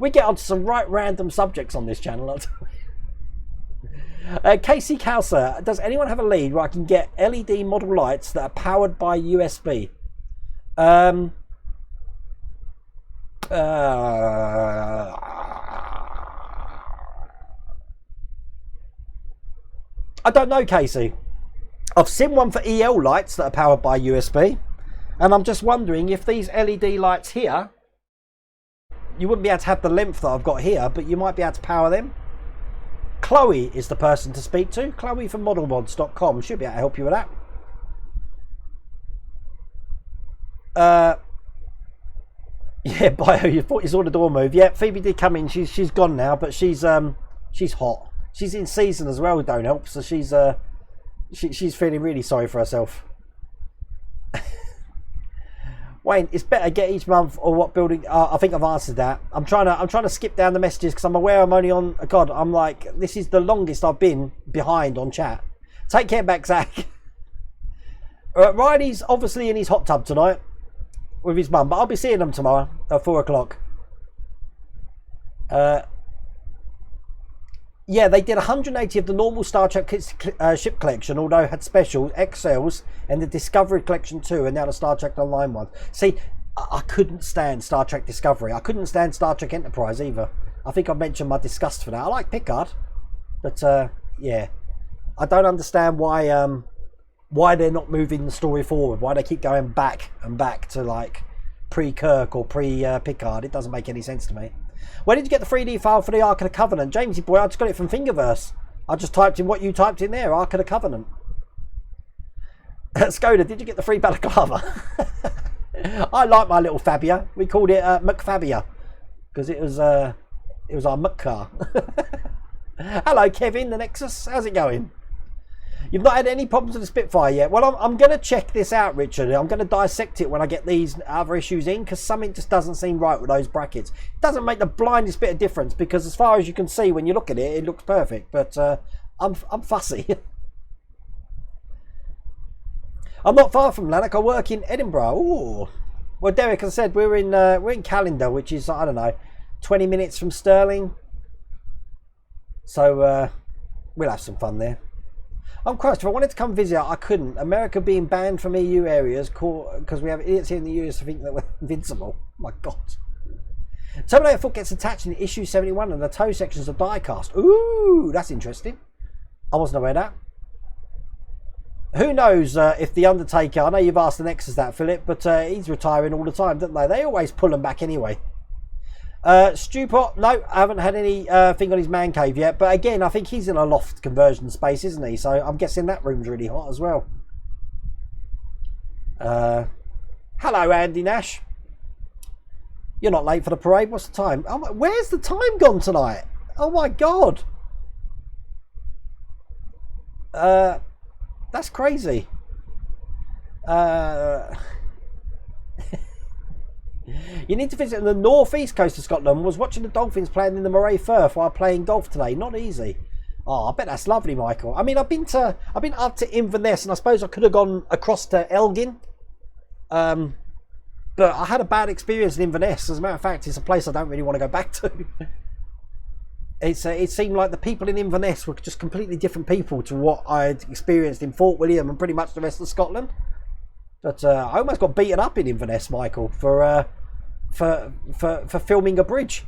We get onto some right random subjects on this channel. Casey Kauser, does anyone have a lead where I can get LED model lights that are powered by USB? I don't know, Casey. I've seen one for EL lights that are powered by USB, and I'm just wondering if these LED lights here, you wouldn't be able to have the length that I've got here, but you might be able to power them. Chloe is the person to speak to. Chloe from modelmods.com should be able to help you with that. Yeah, Bio, you thought you saw the door move. Yeah, Phoebe did come in. She's gone now, but she's hot. She's in season as well. Don't help. So she's feeling really sorry for herself. Wayne, it's better get each month or what building? I think I've answered that. I'm trying to skip down the messages because I'm aware I'm only on. God, I'm like, this is the longest I've been behind on chat. Take care back, Zach. Riley's obviously in his hot tub tonight with his mum, but I'll be seeing them tomorrow at 4 o'clock. Yeah, they did 180 of the normal Star Trek ship collection, although had specials, XLs, and the Discovery collection too, and now the Star Trek Online one. See, I couldn't stand Star Trek Discovery. I couldn't stand Star Trek Enterprise either. I think I've mentioned my disgust for that. I like Picard, but yeah, I don't understand why they're not moving the story forward. Why they keep going back and back to like pre-Kirk or pre-Picard. It doesn't make any sense to me. Where did you get the 3D file for the Ark of the Covenant? Jamesy boy, I just got it from Thingiverse. I just typed in what you typed in there, Ark of the Covenant. Skoda, did you get the free balaclava? I like my little Fabia. We called it McFabia because it was our Mc car. Hello, Kevin, the Nexus. How's it going? You've not had any problems with the Spitfire yet? Well, I'm going to check this out, Richard. I'm going to dissect it when I get these other issues in because something just doesn't seem right with those brackets. It doesn't make the blindest bit of difference because as far as you can see when you look at it, it looks perfect. But I'm fussy. I'm not far from Lanark. I work in Edinburgh. Ooh. Well, Derek, as I said, we're in Calendar, which is, I don't know, 20 minutes from Stirling. So we'll have some fun there. I'm Christ, if I wanted to come visit, I couldn't. America being banned from EU areas because we have idiots here in the US to think that we're invincible. My God. Terminator foot gets attached in issue 71 and the toe sections are die-cast. Ooh, that's interesting. I wasn't aware of that. Who knows if The Undertaker, I know you've asked the Nexus that, Philip, but he's retiring all the time, don't they? They always pull him back anyway. Stupot, no, I haven't had any thing on his man cave yet, but again, I think he's in a loft conversion space, isn't he? So I'm guessing that room's really hot as well. Hello, Andy Nash. You're not late for the parade. What's the time? Oh, where's the time gone tonight? Oh my God. That's crazy. You need to visit the northeast coast of Scotland. Was watching the Dolphins playing in the Moray Firth while playing golf today. Not easy. Oh, I bet that's lovely, Michael. I mean, I've been up to Inverness, and I suppose I could have gone across to Elgin. But I had a bad experience in Inverness. As a matter of fact, it's a place I don't really want to go back to. It seemed like the people in Inverness were just completely different people to what I'd experienced in Fort William and pretty much the rest of Scotland. But I almost got beaten up in Inverness, Michael, for filming a bridge.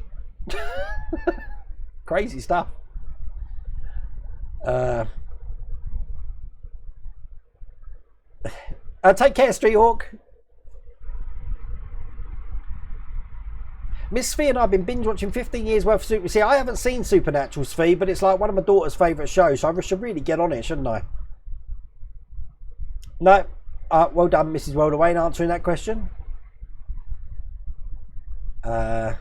Crazy stuff. Take care, Streethawk. Miss Svi and I have been binge watching 15 years worth of Super. See, I haven't seen Supernatural, Svi, but it's like one of my daughter's favourite shows, so I should really get on it, shouldn't I? No. Well done, Mrs. Wayne, answering that question. Hi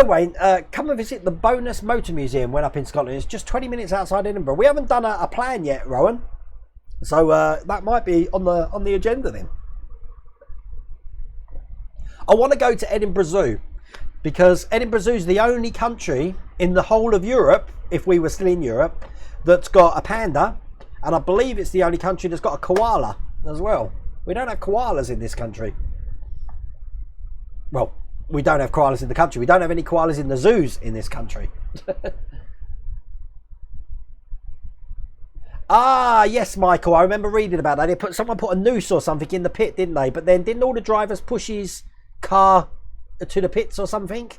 Wayne, come and visit the Bonus Motor Museum when up in Scotland. It's just 20 minutes outside Edinburgh. We haven't done a plan yet, Rowan, so that might be on the agenda then. I want to go to Edinburgh Zoo because Edinburgh Zoo is the only country in the whole of Europe, if we were still in Europe, that's got a panda, and I believe it's the only country that's got a koala as well. We don't have koalas in this country. Well, we don't have koalas in the country. We don't have any koalas in the zoos in this country. Ah, yes, Michael. I remember reading about that. Someone put a noose or something in the pit, didn't they? But then didn't all the drivers push his car to the pits or something?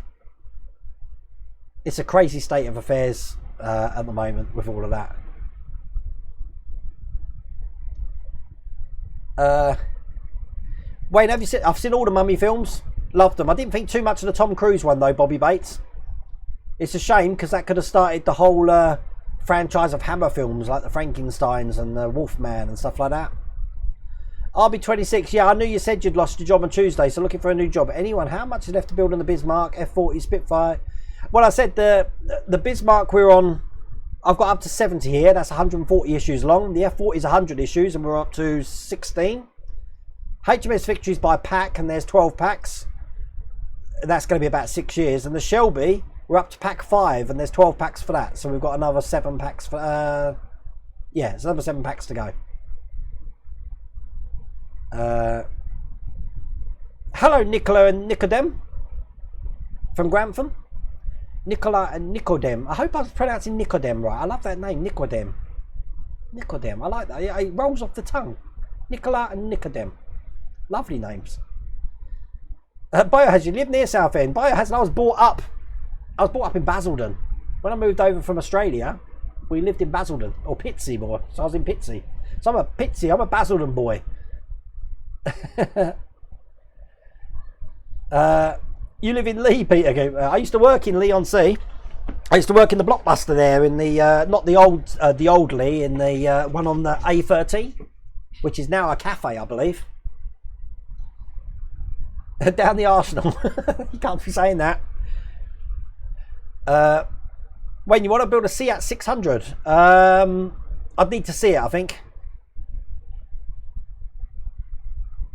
It's a crazy state of affairs at the moment with all of that. Wayne, have you seen? I've seen all the Mummy films. Loved them. I didn't think too much of the Tom Cruise one though, Bobby Bates. It's a shame because that could have started the whole franchise of Hammer films like the Frankensteins and the Wolfman and stuff like that. RB26, yeah, I knew you said you'd lost your job on Tuesday, so looking for a new job. Anyone, how much is left to build on the Bismarck, F40, Spitfire? Well, I said the Bismarck we're on, I've got up to 70 here. That's 140 issues long. The F40 is 100 issues and we're up to 16. HMS Victory's by pack and there's 12 packs. That's going to be about 6 years. And the Shelby, we're up to pack 5 and there's 12 packs for that. So we've got another 7 packs for, yeah, it's another 7 packs to go. Hello, Nicola and Nicodem from Grantham. Nicola and Nicodem. I hope I was pronouncing Nicodem right. I love that name, Nicodem. Nicodem. I like that. It rolls off the tongue. Nicola and Nicodem. Lovely names. Biohazard, you live near Southend. Biohazard, I was brought up in Basildon. When I moved over from Australia, we lived in Basildon, or Pitsea more. So I was in Pitsea. So I'm a Basildon boy. You live in Lee, Peter. I used to work in Leigh-on-Sea. I used to work in the Blockbuster there in the not the old Lee, in the one on the A13, which is now a cafe, I believe. Down the Arsenal. You can't be saying that. When you want to build a Seat 600, I'd need to see it, I think.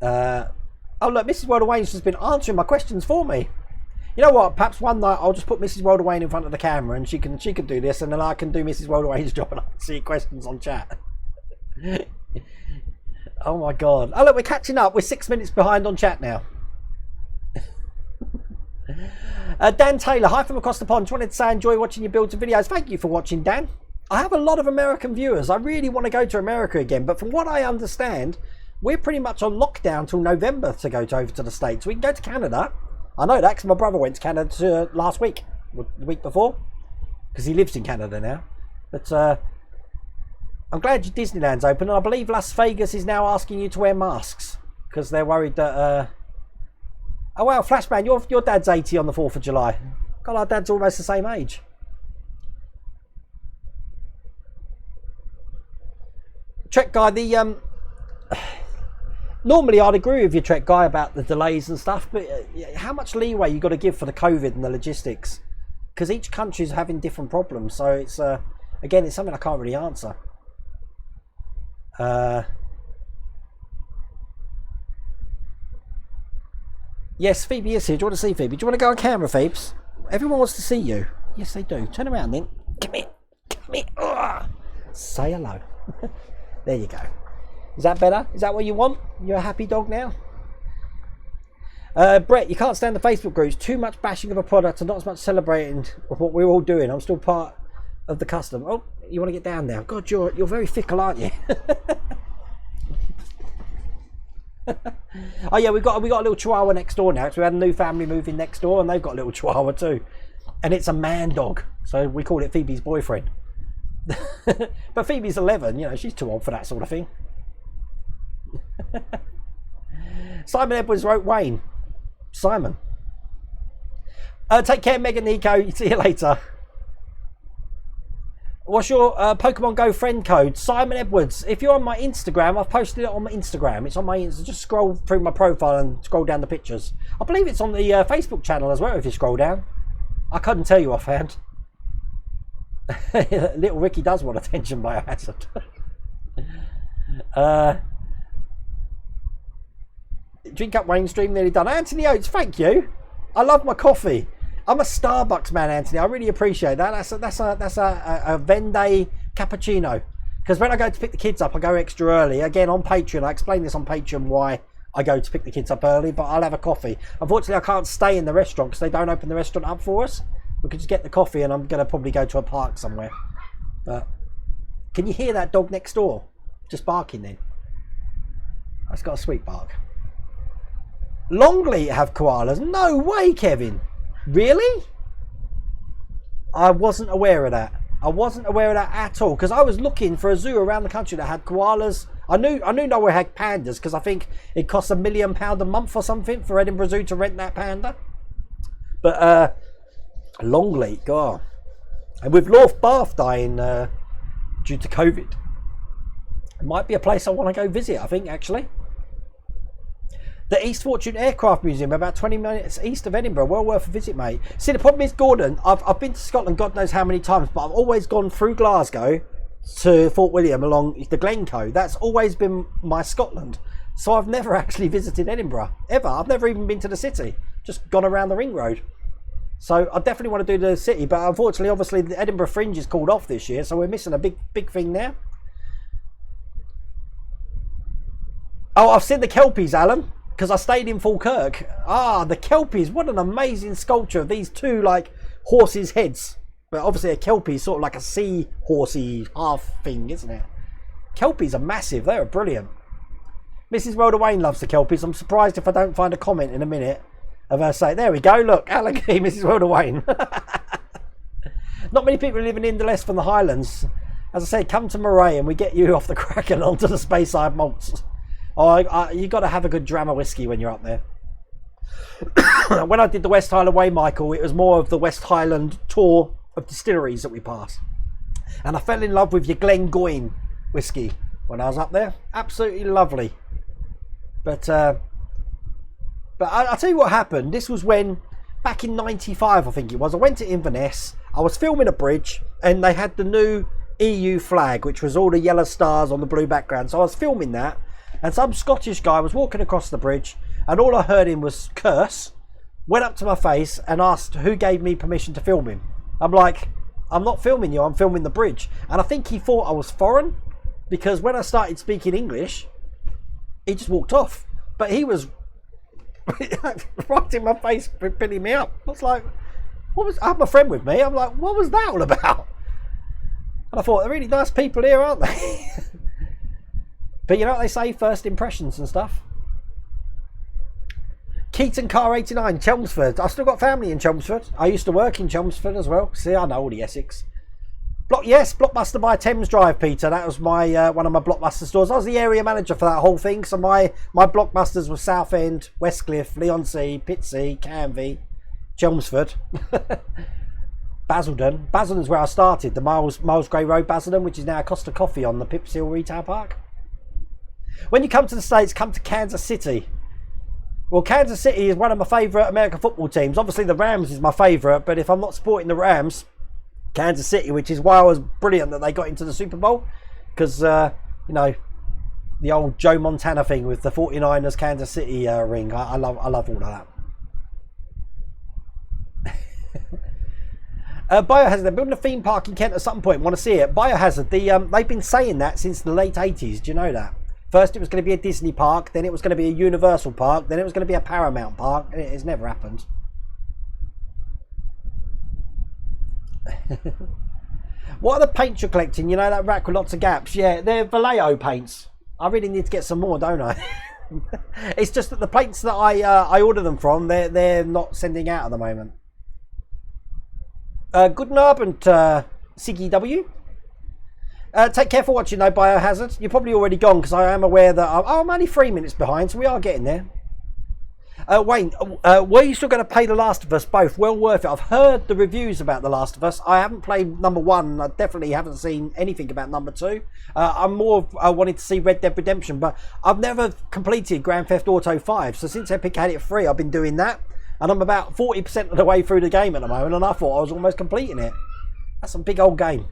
Oh look, Mrs. World of Wayne's just been answering my questions for me. You know what? Perhaps one night I'll just put Mrs. World of Wayne in front of the camera, and she can do this, and then I can do Mrs. World of Wayne's job, and I can see questions on chat. Oh my god! Oh look, we're catching up. We're 6 minutes behind on chat now. Dan Taylor, hi from across the pond. Just wanted to say I enjoy watching your builds and videos. Thank you for watching, Dan. I have a lot of American viewers. I really want to go to America again, but from what I understand, we're pretty much on lockdown till November to go over to the States. We can go to Canada. I know that because my brother went to Canada last week, the week before, because he lives in Canada now. But I'm glad Disneyland's open, and I believe Las Vegas is now asking you to wear masks because they're worried that. Oh wow, Flashman, your dad's 80 on the 4th of July. God, our dad's almost the same age. Trek guy, normally I'd agree with you, Trek guy, about the delays and stuff, but how much leeway you got to give for the COVID and the logistics? Because each country's having different problems, so it's again, it's something I can't really answer. Yes, Phoebe is here. Do you want to see Phoebe? Do you want to go on camera, Phoebes? Everyone wants to see you. Yes, they do. Turn around then. Come here. Come here. Ugh. Say hello. There you go. Is that better? Is that what you want? You're a happy dog now? Brett, you can't stand the Facebook groups. Too much bashing of a product and not as much celebrating of what we're all doing. I'm still part of the custom. Oh, you want to get down now? God, you're very fickle, aren't you? Oh yeah, we got a little chihuahua next door now. So we had a new family moving next door, and they've got a little chihuahua too, and it's a man dog. So we call it Phoebe's boyfriend. But Phoebe's 11. You know, she's too old for that sort of thing. Simon Edwards wrote Wayne. Simon. Take care, Megan Nico. See you later. What's your Pokemon Go friend code? Simon Edwards. If you're on my Instagram, I've posted it on my Instagram. It's on my Insta. Just scroll through my profile and scroll down the pictures. I believe it's on the Facebook channel as well if you scroll down. I couldn't tell you offhand. Little Ricky does want attention, Biohazard. Drink up Wayne stream nearly done. Anthony Oates, thank you. I love my coffee. I'm a Starbucks man, Anthony. I really appreciate that. That's a Vende cappuccino. Because when I go to pick the kids up, I go extra early. Again, on Patreon, I explain this on Patreon why I go to pick the kids up early. But I'll have a coffee. Unfortunately, I can't stay in the restaurant because they don't open the restaurant up for us. We could just get the coffee, and I'm going to probably go to a park somewhere. But can you hear that dog next door? Just barking then. It's got a sweet bark. Longleat have koalas? No way, Kevin. Really? I wasn't aware of that. I wasn't aware of that at all, because I was looking for a zoo around the country that had koalas. I knew nowhere had pandas, because I think it costs £1 million a month or something for Edinburgh Zoo to rent that panda. But Longleat, God, and with North Bath dying due to COVID, it might be a place I want to go visit. I think actually. The East Fortune Aircraft Museum, about 20 minutes east of Edinburgh. Well worth a visit, mate. See, the problem is, Gordon, I've been to Scotland God knows how many times, but I've always gone through Glasgow to Fort William along the Glencoe. That's always been my Scotland. So I've never actually visited Edinburgh, ever. I've never even been to the city. Just gone around the ring road. So I definitely want to do the city, but unfortunately, obviously, the Edinburgh Fringe is called off this year, so we're missing a big thing there. Oh, I've seen the Kelpies, Alan. Because I stayed in Falkirk. Ah, the Kelpies. What an amazing sculpture of these two, like, horses' heads. But obviously a Kelpie is sort of like a sea horsey half thing, isn't it? Kelpies are massive. They are brilliant. Mrs. Rhoda Wayne loves the Kelpies. I'm surprised if I don't find a comment in a minute of her saying, there we go, look, Alan Key, Mrs. Rhoda Wayne. Not many people living in the less from the Highlands. As I said, come to Moray and we get you off the Kraken onto the Speyside malts. Oh, you got to have a good dram of whiskey when you're up there. When I did the West Highland Way, Michael, it was more of the West Highland tour of distilleries that we passed. And I fell in love with your Glengoyne whiskey when I was up there. Absolutely lovely. But I'll tell you what happened. This was when, back in 95, I think it was, I went to Inverness. I was filming a bridge and they had the new EU flag, which was all the yellow stars on the blue background. So I was filming that. And some Scottish guy was walking across the bridge and all I heard him was curse, went up to my face and asked who gave me permission to film him. I'm like, I'm not filming you, I'm filming the bridge. And I think he thought I was foreign, because when I started speaking English, he just walked off. But he was right in my face, pinning me up. I was like, I had my friend with me. I'm like, what was that all about? And I thought, they're really nice people here, aren't they? But you know what they say, first impressions and stuff. Keaton Car 89, Chelmsford. I've still got family in Chelmsford. I used to work in Chelmsford as well. See, I know all the Essex. Blockbuster by Thames Drive, Peter. That was my one of my Blockbuster stores. I was the area manager for that whole thing. So my Blockbusters were Southend, Westcliff, Leigh-on-Sea, Pitsea, Canvey, Chelmsford. Basildon. Basildon's where I started. The Miles Gray Road, Basildon, which is now Costa Coffee on the Pips Hill Retail Park. When you come to the States, come to Kansas City. Well, Kansas City is one of my favourite American football teams. Obviously, the Rams is my favourite, but if I'm not supporting the Rams, Kansas City, which is why I was brilliant that they got into the Super Bowl. Because, you know, the old Joe Montana thing with the 49ers Kansas City ring. I love all of that. Biohazard, they're building a theme park in Kent at some point. Want to see it? Biohazard, they've been saying that since the late 80s. Do you know that? First it was going to be a Disney park, then it was going to be a Universal park, then it was going to be a Paramount park, and it has never happened. What are the paints you're collecting? You know, that rack with lots of gaps? Yeah, they're Vallejo paints. I really need to get some more, don't I? It's just that the paints that I order them from, they're not sending out at the moment. Good night, and Siggy W. Take care for watching though, Biohazard. You're probably already gone because I am aware that I'm only 3 minutes behind, so we are getting there. Wayne, were you still going to play The Last of Us both? Well worth it. I've heard the reviews about The Last of Us. I haven't played number 1. I definitely haven't seen anything about number 2. I'm more wanting to see Red Dead Redemption, but I've never completed Grand Theft Auto 5. So since Epic had it free, I've been doing that. And I'm about 40% of the way through the game at the moment, and I thought I was almost completing it. That's a big old game.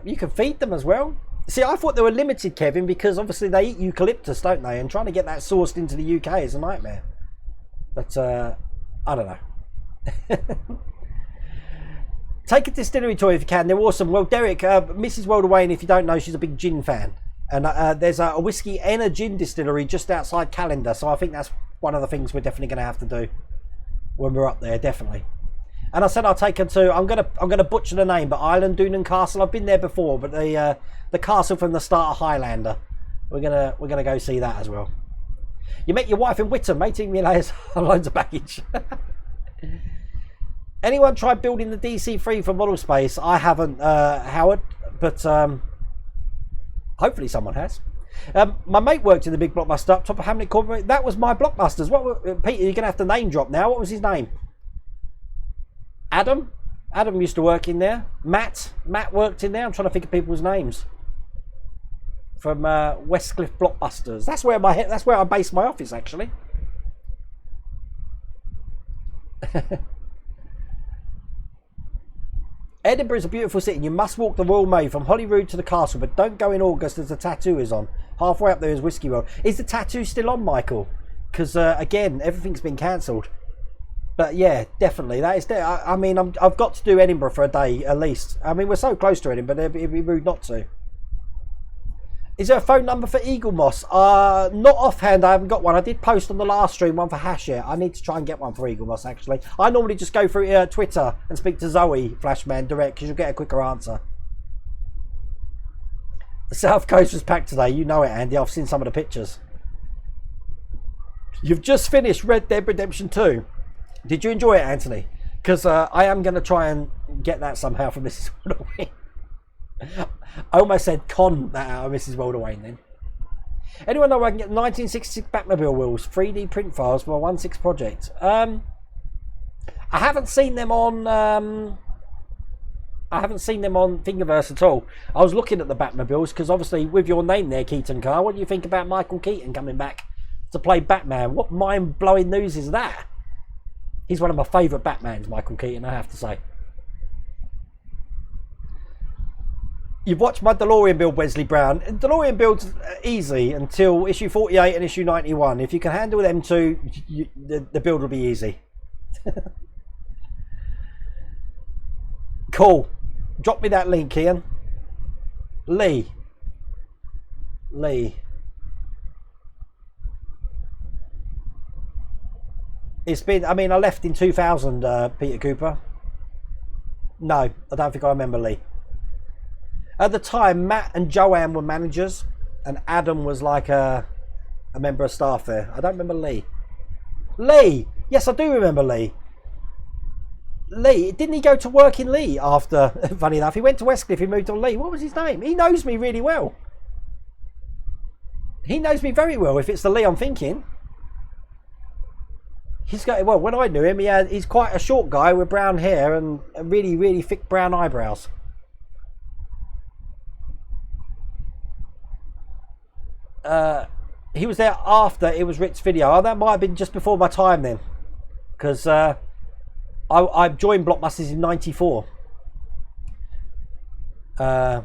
You can feed them as well. See, I thought they were limited, Kevin, because obviously they eat eucalyptus, don't they? And trying to get that sourced into the UK is a nightmare. But I don't know. Take a distillery tour if you can. They're awesome. Well, Derek, Mrs. World Away, and if you don't know, she's a big gin fan. And there's a whiskey and a gin distillery just outside Callander. So I think that's one of the things we're definitely going to have to do when we're up there, definitely. And I said I'll take her to, I'm gonna butcher the name, but Island Doonan Castle. I've been there before, but the castle from the start of Highlander. We're gonna go see that as well. You met your wife in Whittam, 18 million loads of baggage. Anyone tried building the DC3 for Model Space? I haven't, Howard, but hopefully someone has. My mate worked in the big Blockbuster up top of Hamlet Corporate. That was my Blockbusters. Peter, you're going to have to name drop now. What was his name? Adam? Adam used to work in there. Matt worked in there. I'm trying to think of people's names. From Westcliff Blockbusters. That's where I base my office, actually. Edinburgh is a beautiful city. You must walk the Royal Mile from Holyrood to the castle, but don't go in August as the tattoo is on. Halfway up there is Whiskey World. Is the tattoo still on, Michael? Because again, everything's been cancelled. But yeah, definitely. That is. I mean, I've got to do Edinburgh for a day at least. I mean, we're so close to Edinburgh, it'd be rude not to. Is there a phone number for Eagle Moss? Not offhand, I haven't got one. I did post on the last stream one for Hashir. I need to try and get one for Eagle Moss, actually. I normally just go through Twitter and speak to Zoe Flashman direct, because you'll get a quicker answer. The South Coast was packed today. You know it, Andy. I've seen some of the pictures. You've just finished Red Dead Redemption 2. Did you enjoy it, Anthony? Because I am going to try and get that somehow for Mrs. Wildaway. I almost said con that out of Mrs. Wildaway then. Anyone know where I can get 1966 Batmobile wheels, 3D print files for my 1.6 project? I haven't seen them on Thingiverse at all. I was looking at the Batmobiles because obviously with your name there, Keaton Carr, what do you think about Michael Keaton coming back to play Batman? What mind-blowing news is that? He's one of my favourite Batmans, Michael Keaton, I have to say. You've watched my DeLorean build, Wesley Brown. DeLorean build's easy until issue 48 and issue 91. If you can handle them two, the build will be easy. Cool. Drop me that link, Ian. Lee. It's been, I mean, I left in 2000, Peter Cooper. No, I don't think I remember Lee. At the time, Matt and Joanne were managers, and Adam was like a member of staff there. I don't remember Lee. Lee! Yes, I do remember Lee. Lee, didn't he go to work in Lee after, funny enough, he went to Westcliff, he moved on Lee. What was his name? He knows me really well. He knows me very well, if it's the Lee I'm thinking. He's got, well, when I knew him, he's quite a short guy with brown hair and really, really thick brown eyebrows. He was there after it was Rick's video. Oh, that might have been just before my time then, because I joined Blockbusters in '94. Yeah,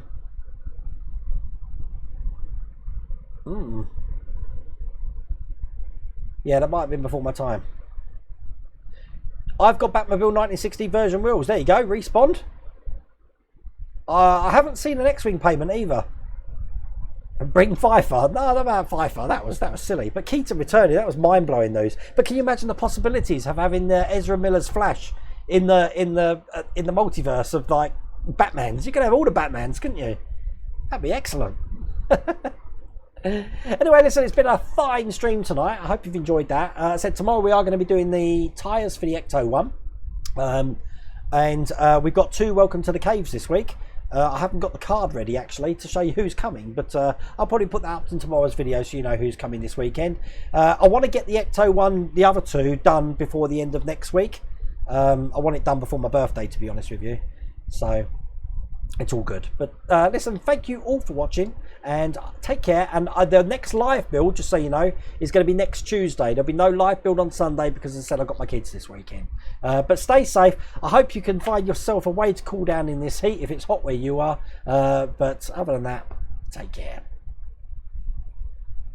that might have been before my time. I've got Batmobile 1960 version wheels. There you go. Respawned. I haven't seen an X-Wing payment either. Bring Pfeiffer. No, not about Pfeiffer. That was silly. But Keaton returning, that was mind blowing news. But can you imagine the possibilities of having Ezra Miller's Flash in the multiverse of like Batmans? You could have all the Batmans, couldn't you? That'd be excellent. Anyway, listen, it's been a fine stream tonight. I hope you've enjoyed that. I said tomorrow we are going to be doing the tyres for the Ecto one. And we've got 2 Welcome to the Caves this week. I haven't got the card ready actually to show you who's coming, but I'll probably put that up in tomorrow's video so you know who's coming this weekend. I want to get the Ecto one, the other 2, done before the end of next week. I want it done before my birthday, to be honest with you. So it's all good. But listen, thank you all for watching and take care. And the next live build, just so you know, is going to be next Tuesday. There'll be no live build on Sunday because, as I said, I've got my kids this weekend. But stay safe. I hope you can find yourself a way to cool down in this heat if it's hot where you are. But other than that, take care.